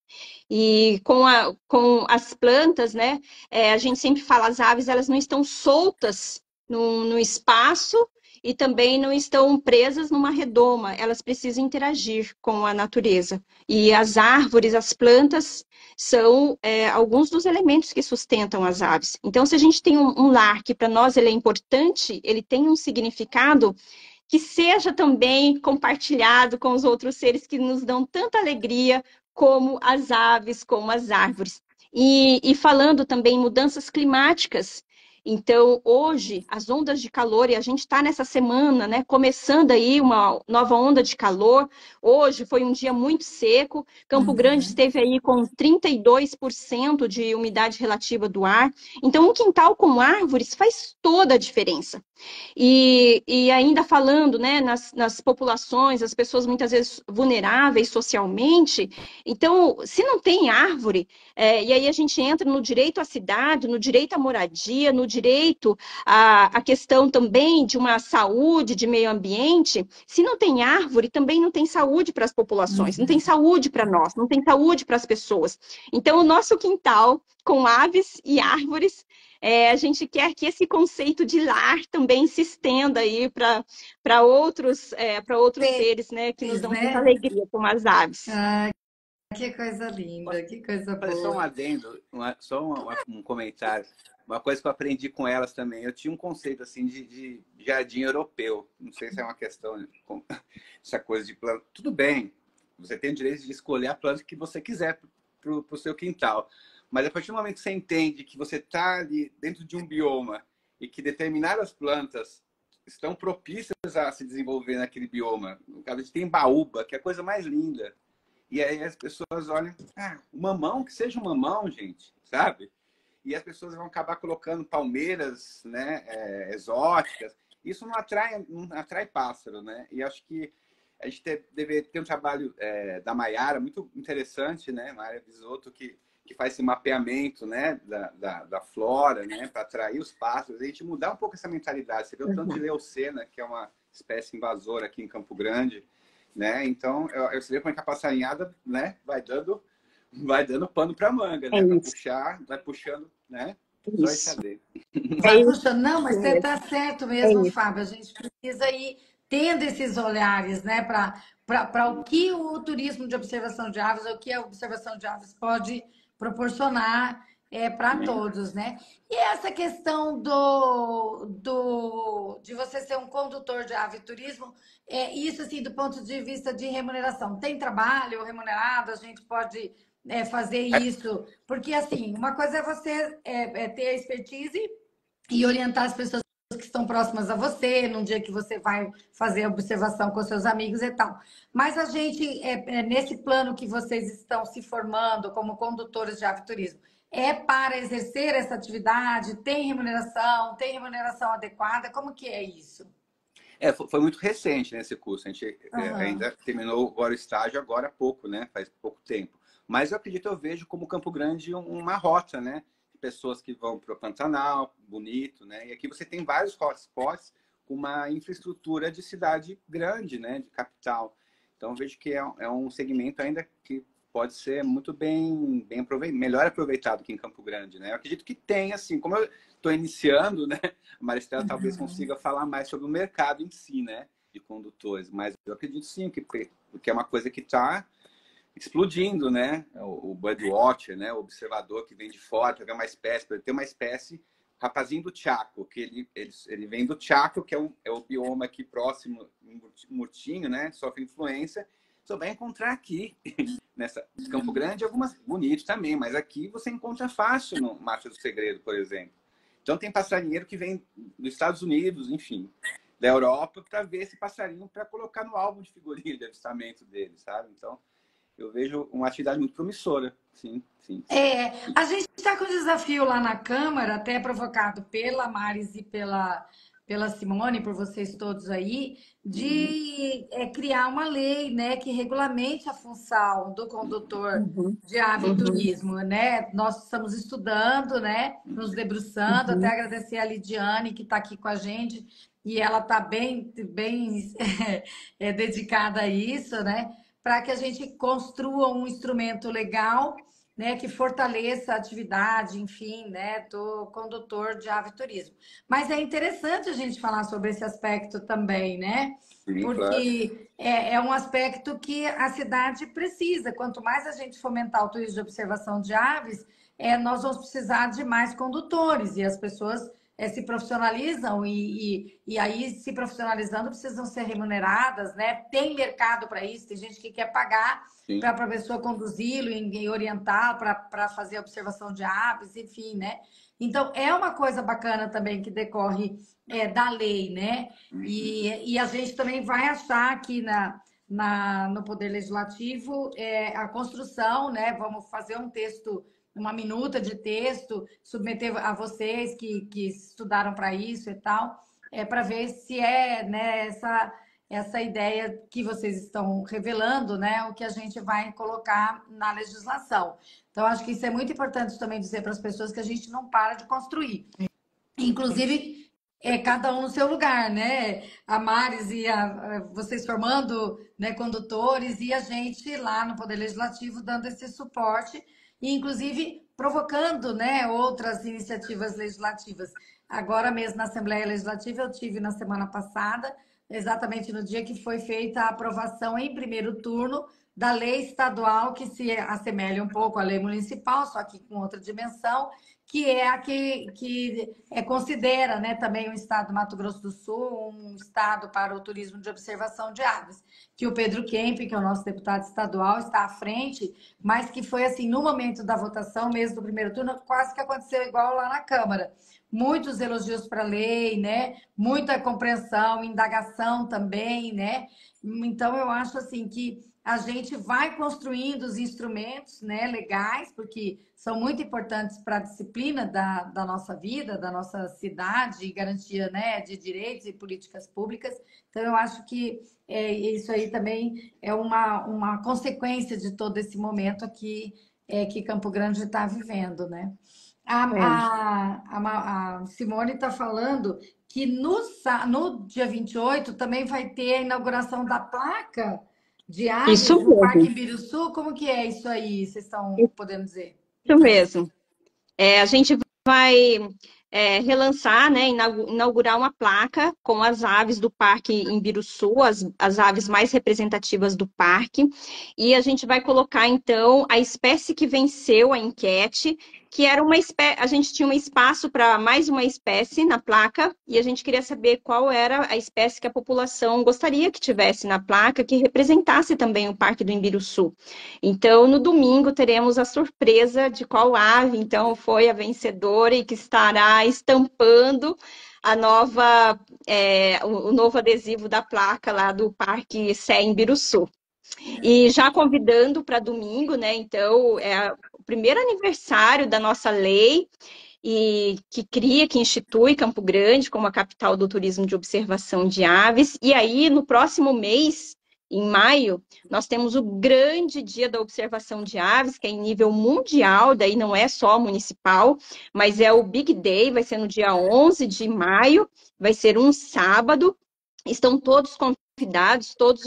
E com as plantas, né, a gente sempre fala, as aves elas não estão soltas no espaço e também não estão presas numa redoma, elas precisam interagir com a natureza. E as árvores, as plantas, são alguns dos elementos que sustentam as aves. Então, se a gente tem um lar que para nós ele é importante, ele tem um significado que seja também compartilhado com os outros seres que nos dão tanta alegria, como as aves, como as árvores. E falando também em mudanças climáticas, então, hoje, as ondas de calor, e a gente está nessa semana, né, começando aí uma nova onda de calor. Hoje foi um dia muito seco. Campo Grande Uhum. esteve aí com 32% de umidade relativa do ar. Então, um quintal com árvores faz toda a diferença. E ainda falando, né, nas populações, as pessoas muitas vezes vulneráveis socialmente. Então, se não tem árvore, e aí a gente entra no direito à cidade, no direito à moradia, no direito à questão também de uma saúde, de meio ambiente. Se não tem árvore, também não tem saúde para as populações, não tem saúde para nós, não tem saúde para as pessoas. Então, o nosso quintal, com aves e árvores, a gente quer que esse conceito de lar também se estenda aí para outros seres, né, que nos Feliz, dão tanta né? alegria, como as aves. Ah, que coisa linda, Posso que coisa fazer só um boa. adendo, um comentário? Uma coisa que eu aprendi com elas também. Eu tinha um conceito assim de jardim europeu. Não sei se é uma questão, essa coisa de planta. Tudo bem, você tem o direito de escolher a planta que você quiser para o seu quintal. Mas a partir do momento que você entende que você está ali dentro de um bioma e que determinadas plantas estão propícias a se desenvolver naquele bioma. No caso, a gente tem baúba, que é a coisa mais linda. E aí as pessoas olham, o mamão, que seja um mamão, gente, sabe? E as pessoas vão acabar colocando palmeiras, né, exóticas. Isso não atrai pássaro, né? E acho que a gente deve ter um trabalho da Maiara muito interessante, né? Maiara Bisotto, que faz esse mapeamento, né, da flora, né, para atrair os pássaros. E a gente mudar um pouco essa mentalidade. Você vê o tanto de leucena, que é uma espécie invasora aqui em Campo Grande, né? Então, você vê como é que a passarinhada, né, vai dando pano para manga, É né? Para isso, puxar, vai puxando, né? Só esse isso. AD. É Vai isso puxando, não, mas você mesmo. está certo É mesmo, isso. Fábio. A gente precisa ir tendo esses olhares, né, para o que o turismo de observação de aves, o que a observação de aves pode proporcionar para todos, né? E essa questão de você ser um condutor de ave turismo, isso assim, do ponto de vista de remuneração, tem trabalho remunerado, a gente pode fazer isso, porque assim, uma coisa é você ter a expertise e orientar as pessoas que estão próximas a você, num dia que você vai fazer a observação com seus amigos e tal. Mas a gente, nesse plano que vocês estão se formando como condutores de aviaturismo, é para exercer essa atividade? Tem remuneração adequada? Como que é isso? Foi muito recente nesse curso. A gente Aham. ainda terminou agora o estágio agora há pouco, né? Faz pouco tempo. Mas eu vejo como Campo Grande uma rota, né? De pessoas que vão para o Pantanal, bonito, né? E aqui você tem vários hotspots com uma infraestrutura de cidade grande, né? De capital. Então eu vejo que é um segmento ainda que pode ser muito melhor aproveitado aqui em Campo Grande, né? Eu acredito que tem, assim, como eu estou iniciando, né? A Maristela talvez consiga falar mais sobre o mercado em si, né? De condutores, mas eu acredito sim que é uma coisa que está explodindo, né? O birdwatcher, né? O observador que vem de fora para ver uma espécie, para ter uma espécie, rapazinho do Chaco, que ele vem do Chaco, que é o bioma aqui próximo, Murtinho, né? Sofre influência. Só vai encontrar aqui, nessa Campo Grande, algumas bonitos também, mas aqui você encontra fácil no Marcha do Segredo, por exemplo. Então tem passarinheiro que vem dos Estados Unidos, enfim, da Europa, para ver esse passarinho para colocar no álbum de figurinha de avistamento dele, sabe? Então eu vejo uma atividade muito promissora, sim, sim. A gente está com um desafio lá na Câmara, até provocado pela Maris e pela Simone, por vocês todos aí, de criar uma lei, né, que regulamente a função do condutor de aviturismo, né? Nós estamos estudando, né, nos debruçando, até agradecer a Lidiane, que está aqui com a gente, e ela está bem dedicada a isso, né? Para que a gente construa um instrumento legal, né, que fortaleça a atividade, enfim, né, do condutor de aviturismo. Mas é interessante a gente falar sobre esse aspecto também, né? Sim, Porque claro. é um aspecto que a cidade precisa. Quanto mais a gente fomentar o turismo de observação de aves, nós vamos precisar de mais condutores e as pessoas se profissionalizam e aí, se profissionalizando, precisam ser remuneradas, né? Tem mercado para isso, tem gente que quer pagar para a pessoa conduzi-lo e orientar para fazer a observação de aves, enfim, né? Então, é uma coisa bacana também que decorre da lei, né? E a gente também vai achar aqui no Poder Legislativo a construção, né? Vamos fazer um texto, uma minuta de texto, submeter a vocês que estudaram para isso e tal, para ver se né, essa ideia que vocês estão revelando, né, o que a gente vai colocar na legislação. Então, acho que isso é muito importante também dizer para as pessoas que a gente não para de construir. Inclusive, cada um no seu lugar, né? A Maris e vocês formando, né, condutores e a gente lá no Poder Legislativo dando esse suporte e, inclusive, provocando, né, outras iniciativas legislativas. Agora mesmo na Assembleia Legislativa, eu tive na semana passada, exatamente no dia que foi feita a aprovação em primeiro turno da lei estadual que se assemelha um pouco à lei municipal, só que com outra dimensão, que é a que considera, né, também o estado do Mato Grosso do Sul um estado para o turismo de observação de aves, que o Pedro Kemp, que é o nosso deputado estadual, está à frente, mas que foi assim, no momento da votação, mesmo do primeiro turno, quase que aconteceu igual lá na Câmara. Muitos elogios para a lei, né? Muita compreensão, indagação também, né? Então, eu acho assim que a gente vai construindo os instrumentos, né, legais, porque são muito importantes para a disciplina da nossa vida, da nossa cidade, e garantia, né, de direitos e políticas públicas. Então, eu acho que isso aí também é uma consequência de todo esse momento aqui que Campo Grande está vivendo, né? A Simone está falando que no dia 28 também vai ter a inauguração da placa de aves no Parque Ibiruçu. Como que é isso aí? Vocês estão podendo dizer? Isso mesmo. A gente vai relançar, né, inaugurar uma placa com as aves do Parque Imbiruçu, as aves mais representativas do parque, e a gente vai colocar, então, a espécie que venceu a enquete, que era uma espécie, a gente tinha um espaço para mais uma espécie na placa, e a gente queria saber qual era a espécie que a população gostaria que tivesse na placa, que representasse também o Parque do Imbiruçu. Então, no domingo, teremos a surpresa de qual ave, então, foi a vencedora e que estará estampando a o novo adesivo da placa lá do Parque Sé Imbiruçu. E já convidando para domingo, né? Então, o primeiro aniversário da nossa lei, e que institui Campo Grande como a capital do turismo de observação de aves. E aí, no próximo mês, em maio, nós temos o grande dia da observação de aves, que é em nível mundial, daí não é só municipal, mas é o Big Day, vai ser no dia 11 de maio, vai ser um sábado, Estão todos convidados, todos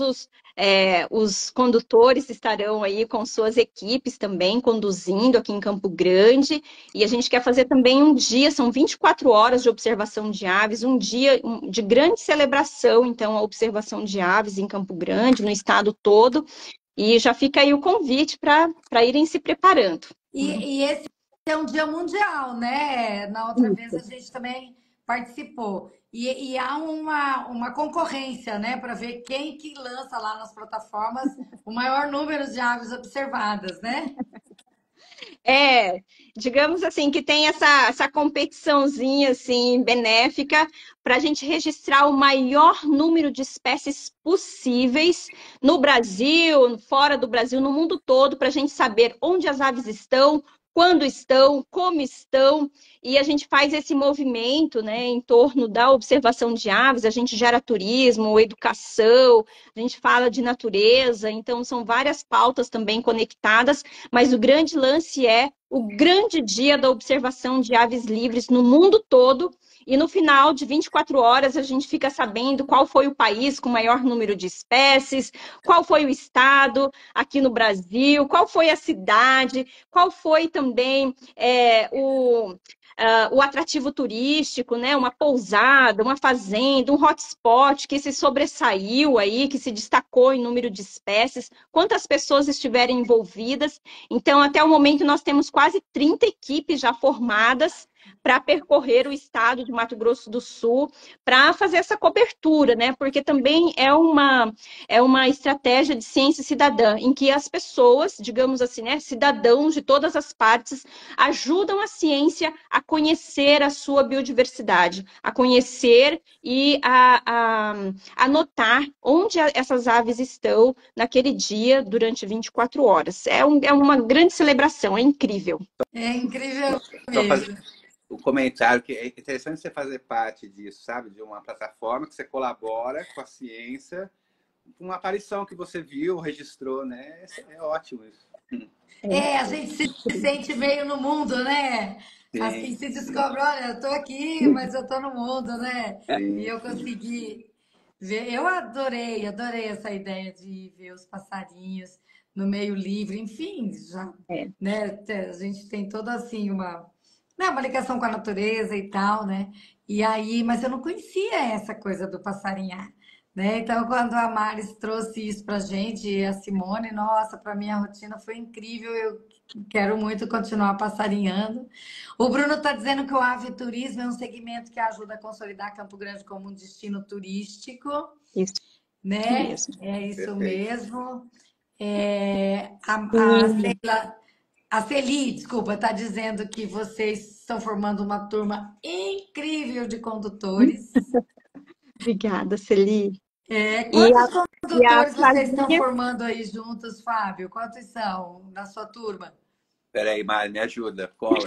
os condutores estarão aí com suas equipes também, conduzindo aqui em Campo Grande. E a gente quer fazer também um dia, são 24 horas de observação de aves, um dia de grande celebração, então, a observação de aves em Campo Grande, no estado todo. E já fica aí o convite para irem se preparando. E esse é um dia mundial, né? Na outra vez a gente também participou. E há uma concorrência, né? Para ver quem que lança lá nas plataformas o maior número de aves observadas, né? Digamos assim, que tem essa competiçãozinha assim, benéfica para a gente registrar o maior número de espécies possíveis no Brasil, fora do Brasil, no mundo todo, para a gente saber onde as aves estão, quando estão, como estão, e a gente faz esse movimento, né, em torno da observação de aves, a gente gera turismo, educação, a gente fala de natureza, então são várias pautas também conectadas, mas o grande lance é o grande dia da observação de aves livres no mundo todo, e no final de 24 horas a gente fica sabendo qual foi o país com o maior número de espécies, qual foi o estado aqui no Brasil, qual foi a cidade, qual foi também o atrativo turístico, né? Uma pousada, uma fazenda, um hotspot que se sobressaiu aí, que se destacou em número de espécies, quantas pessoas estiverem envolvidas. Então, até o momento, nós temos quase 30 equipes já formadas para percorrer o estado de Mato Grosso do Sul, para fazer essa cobertura, né? Porque também é uma estratégia de ciência cidadã, em que as pessoas, digamos assim, né, cidadãos de todas as partes, ajudam a ciência a conhecer a sua biodiversidade, a conhecer e a notar onde essas aves estão naquele dia, durante 24 horas. É uma grande celebração, é incrível. É incrível Só fazer mesmo. o comentário que é interessante você fazer parte disso, sabe? De uma plataforma que você colabora com a ciência, uma aparição que você viu, registrou, né? É ótimo isso. A gente se sente meio no mundo, né? Sim, Assim se descobre, olha, eu tô aqui, mas eu tô no mundo, né? E sim. eu consegui ver. Eu adorei essa ideia de ver os passarinhos no meio livre, enfim, já, É. né? A gente tem toda assim uma ligação com a natureza e tal, né? E aí, mas eu não conhecia essa coisa do passarinhar. Né? Então, quando a Maris trouxe isso para a gente, e a Simone, nossa, para mim a rotina foi incrível. Eu quero muito continuar passarinhando. O Bruno está dizendo que o aviturismo é um segmento que ajuda a consolidar Campo Grande como um destino turístico, Isso né? mesmo. É isso Perfeito. mesmo. E A Celi, desculpa, está dizendo que vocês estão formando uma turma incrível de condutores. obrigada, Celi. E Quantos e a condutores vocês estão Flavinha, formando aí juntos, Fábio? Quantos são na sua turma? Peraí, Mari, me ajuda. Cola.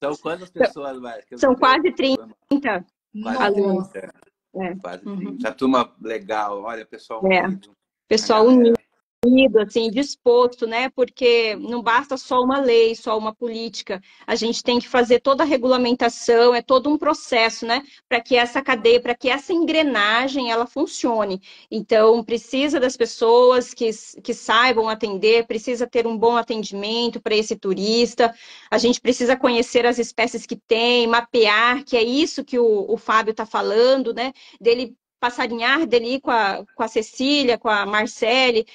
São quantas pessoas, Mari? Que são quase foi 30 quase alunos. Nossa, 30. É. Quase Uhum. 30. Essa turma legal. Olha, pessoal É. unido. A Pessoal unido, galera. assim, disposto, né? Porque não basta só uma lei, só uma política. A gente tem que fazer toda a regulamentação, é todo um processo, né? Para que essa cadeia, para que essa engrenagem ela funcione. Então, precisa das pessoas que saibam atender, precisa ter um bom atendimento para esse turista. A gente precisa conhecer as espécies que tem, mapear, que é isso que o Fábio está falando, né? Dele passarinhar, dele ir com a Cecília, com a Marcele,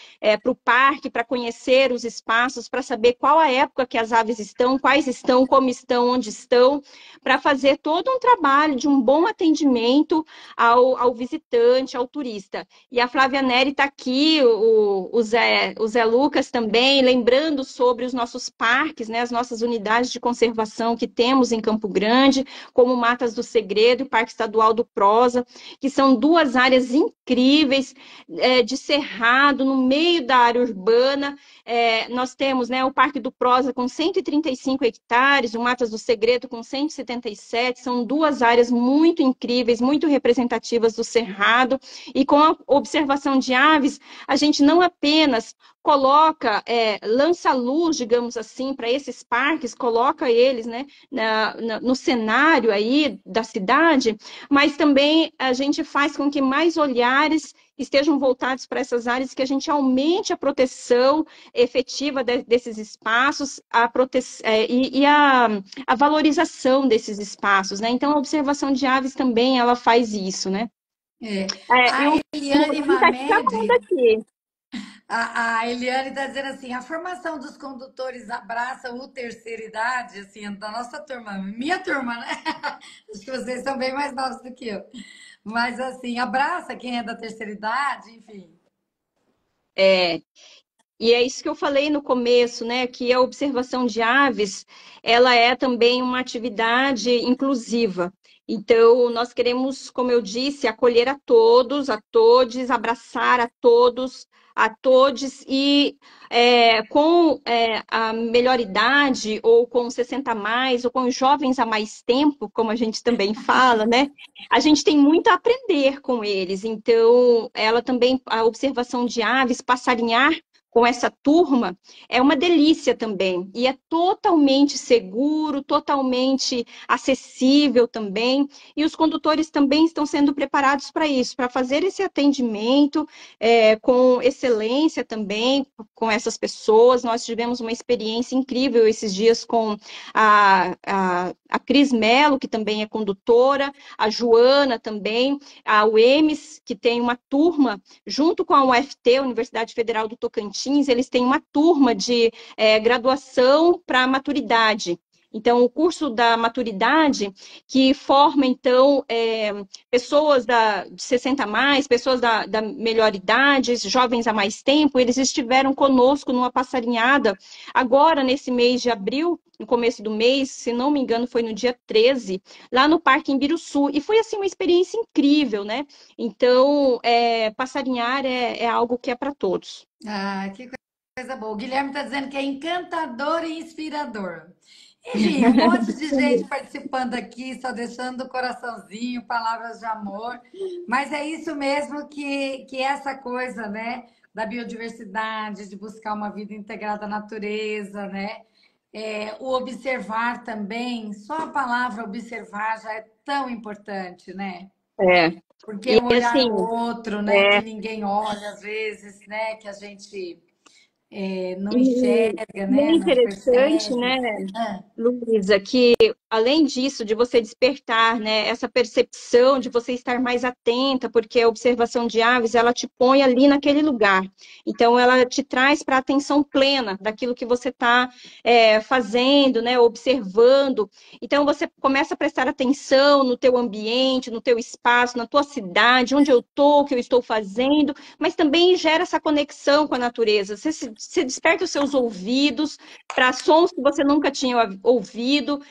para o parque, para conhecer os espaços, para saber qual a época que as aves estão, quais estão, como estão, onde estão, para fazer todo um trabalho de um bom atendimento ao visitante, ao turista. E a Flávia Neri está aqui, o Zé Lucas também, lembrando sobre os nossos parques, né, as nossas unidades de conservação que temos em Campo Grande, como Matas do Segredo e Parque Estadual do Prosa, que são duas duas áreas incríveis de cerrado, no meio da área urbana. Nós temos, né, o Parque do Prosa com 135 hectares, o Matas do Segredo com 177. São duas áreas muito incríveis, muito representativas do cerrado. E com a observação de aves, a gente não apenas coloca, lança luz, digamos assim, para esses parques, coloca eles, né, no cenário aí da cidade, mas também a gente faz com que mais olhares estejam voltados para essas áreas, que a gente aumente a proteção efetiva desses espaços a valorização desses espaços, né? Então, a observação de aves também, ela faz isso, né? A E o Eliane Rodrigo está te chamando Mamed, aqui. a Eliane está dizendo assim, a formação dos condutores abraça o terceira idade, assim, da nossa turma, minha turma, né? Acho que vocês são bem mais novos do que eu. Mas, assim, abraça quem é da terceira idade, enfim. E é isso que eu falei no começo, né? Que a observação de aves, ela é também uma atividade inclusiva. Então, nós queremos, como eu disse, acolher a todos, abraçar a todos, e com a melhor idade, ou com 60 a mais, ou com os jovens há mais tempo, como a gente também fala, né? A gente tem muito a aprender com eles. Então, ela também, a observação de aves, passarinhar com essa turma, é uma delícia também. E é totalmente seguro, totalmente acessível também. E os condutores também estão sendo preparados para isso, para fazer esse atendimento com excelência também, com essas pessoas. Nós tivemos uma experiência incrível esses dias com a Cris Mello, que também é condutora, a Joana também, a UEMS, que tem uma turma, junto com a UFT, Universidade Federal do Tocantins, eles têm uma turma de graduação para maturidade. Então, o curso da maturidade, que forma, então, pessoas de 60 a mais, pessoas da melhor idade, jovens há mais tempo, eles estiveram conosco numa passarinhada, agora, nesse mês de abril, no começo do mês, se não me engano, foi no dia 13, lá no Parque Embiruçu, e foi, assim, uma experiência incrível, né? Então, passarinhar é algo que é para todos. Ah, que coisa boa. O Guilherme está dizendo que é encantador e inspirador. Enfim, um monte de gente participando aqui, só deixando o coraçãozinho, palavras de amor. Mas é isso mesmo que é essa coisa, né? Da biodiversidade, de buscar uma vida integrada à natureza, né? O observar também, só a palavra observar já é tão importante, né? É, Porque é e um olhar assim, o outro, né? Que é, ninguém olha às vezes, né? Que a gente não e enxerga, é né? Não interessante, percebe. né, Ah, Luísa, que além disso, de você despertar, né, essa percepção de você estar mais atenta, porque a observação de aves, ela te põe ali naquele lugar. Então, ela te traz para a atenção plena daquilo que você está fazendo, né, observando. Então, você começa a prestar atenção no teu ambiente, no teu espaço, na tua cidade, onde eu estou, o que eu estou fazendo, mas também gera essa conexão com a natureza. Você desperta os seus ouvidos para sons que você nunca tinha ouvido,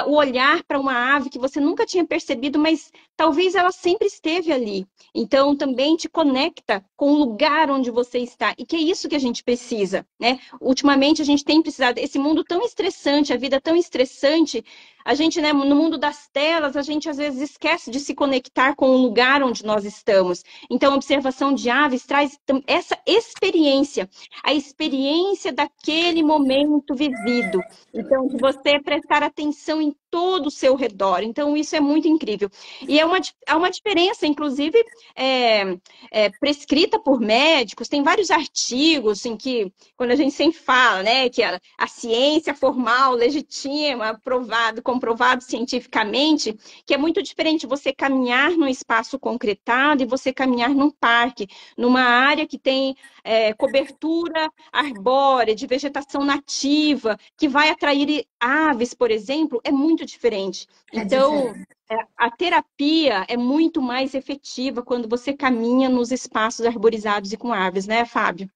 o olhar para uma ave que você nunca tinha percebido, mas talvez ela sempre esteve ali. Então, também te conecta com o lugar onde você está. E que é isso que a gente precisa, né? Ultimamente, a gente tem precisado, esse mundo tão estressante, a vida tão estressante, a gente, né, no mundo das telas, a gente às vezes esquece de se conectar com o lugar onde nós estamos. Então, a observação de aves traz essa experiência, a experiência daquele momento vivido. Então, de você prestar atenção em todo o seu redor. Então, isso é muito incrível. E é uma diferença, inclusive, prescrita por médicos. Tem vários artigos em que, quando a gente sempre fala, né, que a ciência formal, legitima, comprovado cientificamente, que é muito diferente você caminhar num espaço concretado e você caminhar num parque, numa área que tem cobertura arbórea, de vegetação nativa, que vai atrair aves, por exemplo, é muito diferente. é Então, diferente. a terapia é muito mais efetiva quando você caminha nos espaços arborizados e com árvores, né, Fábio?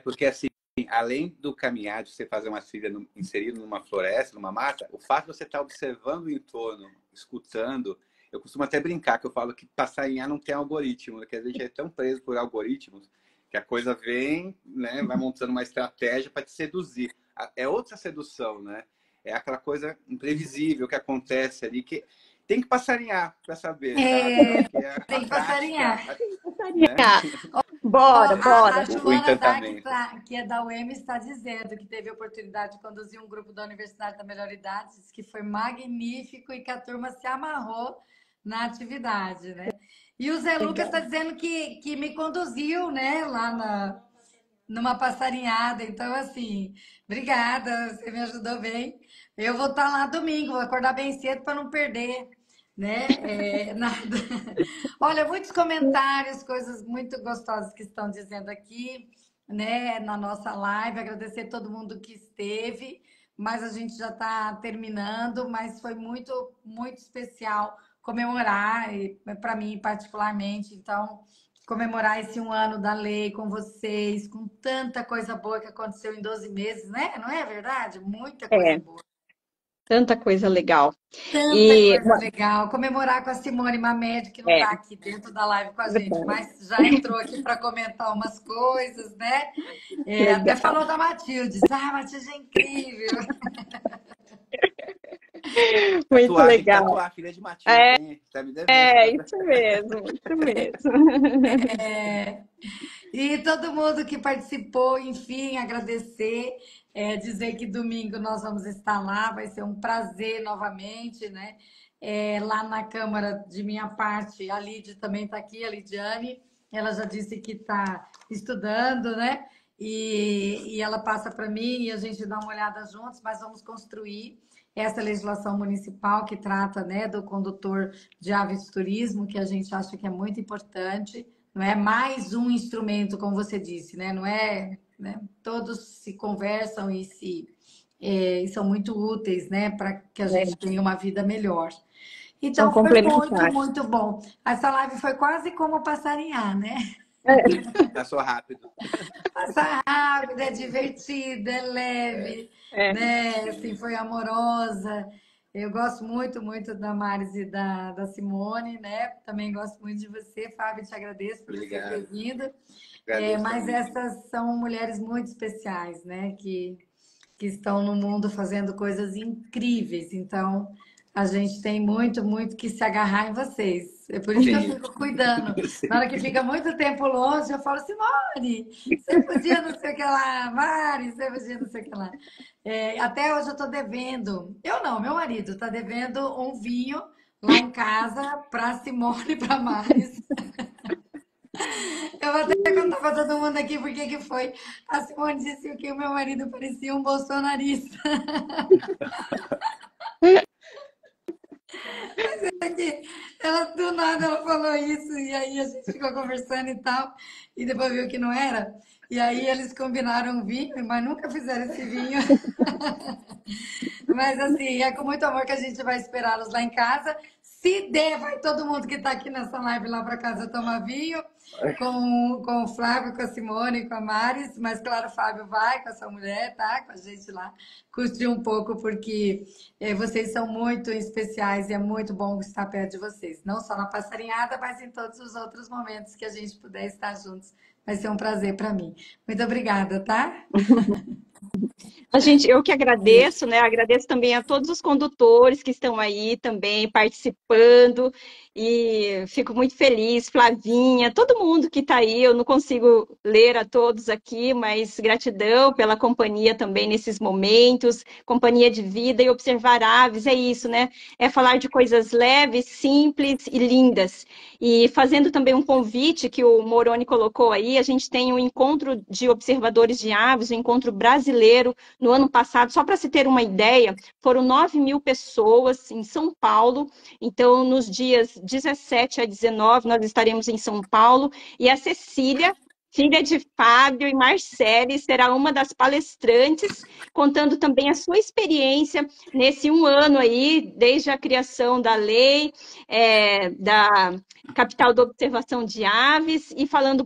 Porque assim, além do caminhar, de você fazer uma trilha inserido numa floresta, numa mata, o fato de você estar observando o entorno, escutando, Eu costumo até brincar, que eu falo que passarinhar não tem algoritmo, que a gente é tão preso por algoritmos que a coisa vem, né, vai montando uma estratégia para te seduzir. É outra sedução, né? É aquela coisa imprevisível que acontece ali, que tem que passarinhar para saber, sabe? Eu acho que é Tem a que prática, passarinhar. né? Ó, Bora, a bora. O Joana Dá, encantamento. que é da UEM, está dizendo que teve a oportunidade de conduzir um grupo da Universidade da Melhor Idade, diz que foi magnífico e que a turma se amarrou na atividade, né? E o Zé Lucas está Legal. dizendo que me conduziu, né, lá numa passarinhada. Então, assim, obrigada, você me ajudou bem. Eu vou estar lá domingo, vou acordar bem cedo para não perder, né? Nada. Olha, muitos comentários, coisas muito gostosas que estão dizendo aqui, né, na nossa live. Agradecer a todo mundo que esteve, mas a gente já está terminando, mas foi muito, muito especial comemorar, para mim particularmente. Então, comemorar esse 1 ano da lei com vocês, com tanta coisa boa que aconteceu em 12 meses, né? Não é verdade? Muita coisa É, boa. tanta coisa legal. Tanta E, coisa legal. Comemorar com a Simone Mamed, que não é, está aqui dentro da live com a gente, verdade. mas já entrou aqui para comentar umas coisas, né? Até Legal. falou da Matilde. Ah, a Matilde é incrível. Muito Tatuar, tem que legal. tatuar, filha de Matilde, hein? Tá me devendo. É, isso mesmo, isso mesmo. É, e todo mundo que participou, enfim, agradecer, dizer que domingo nós vamos estar lá, vai ser um prazer novamente, né? Lá na Câmara, de minha parte, a Lídia também está aqui, a Lidiane, ela já disse que está estudando, né? E ela passa para mim e a gente dá uma olhada juntos, mas vamos construir essa legislação municipal que trata, né, do condutor de aves de turismo, que a gente acha que é muito importante. Não é mais um instrumento, como você disse, né? Não é, né? Todos se conversam e são muito úteis, né? Para que a gente É, tenha uma vida melhor. são Então foi muito, complementares. muito bom. Essa live foi quase como passarinhar, né? Passou rápido. Passa rápido, é divertida, é É, leve, É, né? Assim, sim. foi amorosa. Eu gosto muito, muito da Maris e da Simone, né? Também gosto muito de você, Fábio, te agradeço por você ter Obrigado. vindo. Agradeço Mas também. essas são mulheres muito especiais, né? Que estão no mundo fazendo coisas incríveis. Então, a gente tem muito, muito que se agarrar em vocês. É por isso que eu Sim. fico cuidando. Na Sim. hora que fica muito tempo longe, eu falo, Simone, você podia não sei o que lá, Mari, você podia não sei o que lá. Até hoje eu estou devendo. Eu não, meu marido está devendo um vinho lá em casa para Simone e para Maris. Eu vou até contar para todo mundo aqui porque que foi. A Simone disse que o meu marido parecia um bolsonarista. Que ela, do nada, ela falou isso, e aí a gente ficou conversando e tal, e depois viu que não era. E aí eles combinaram um vinho, mas nunca fizeram esse vinho. Mas assim, é com muito amor que a gente vai esperá-los lá em casa. Se der, vai todo mundo que está aqui nessa live lá para casa tomar vinho, com o Flávio, com a Simone, com a Maris. Mas claro, o Fábio vai com essa mulher, tá? Com a gente lá, curtir um pouco, porque vocês são muito especiais e é muito bom estar perto de vocês. Não só na passarinhada, mas em todos os outros momentos que a gente puder estar juntos. Vai ser um prazer para mim. Muito obrigada, tá? eu que agradeço, né? Agradeço também a todos os condutores que estão aí também participando e fico muito feliz, Flavinha, todo mundo que está aí. Eu não consigo ler a todos aqui, mas gratidão pela companhia também nesses momentos, companhia de vida e observar aves, é isso, né? É falar de coisas leves, simples e lindas. E fazendo também um convite que o Moroni colocou aí, a gente tem um encontro de observadores de aves, um encontro brasileiro no ano passado, só para se ter uma ideia, foram 9.000 pessoas em São Paulo. Então, nos dias 17 a 19, nós estaremos em São Paulo. E a Cecília filha de Fábio e Marcele, será uma das palestrantes, contando também a sua experiência nesse 1 ano aí, desde a criação da lei, da capital da observação de aves, e falando um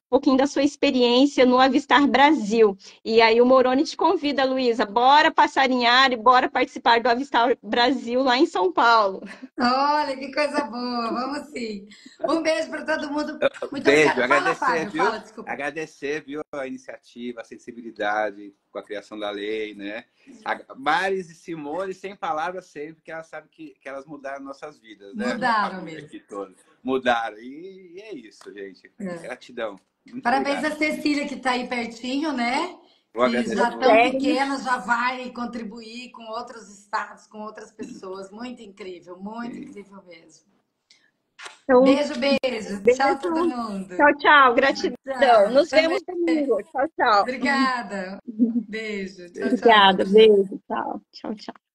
pouquinho da sua experiência no Avistar Brasil. E aí o Moroni te convida, Luísa, bora passarinhar e bora participar do Avistar Brasil lá em São Paulo. Olha, que coisa boa, vamos sim. Um beijo para todo mundo. Muito Beijo, obrigada. Fala, agradecer, Fábio, viu? fala, desculpa. Agradecer, viu, a iniciativa, a sensibilidade com a criação da lei, né? A Maris e Simone, sem palavras sempre, porque elas sabem que elas mudaram nossas vidas, né? Mudaram mesmo. Aqui todos. Mudaram. E é isso, gente. Gratidão. Muito Parabéns obrigado. a Cecília, que está aí pertinho, né? Vou Que agradecer. já tão pequena, já vai contribuir com outros estados, com outras pessoas. Muito incrível mesmo. Então, Beijo, beijo. Tchau, todo mundo. Tchau, tchau. Gratidão. Tchau. Nos vemos domingo. Tchau, tchau. Obrigada. Beijo. Tchau, tchau. Obrigada. Beijo. Tchau. Tchau, tchau.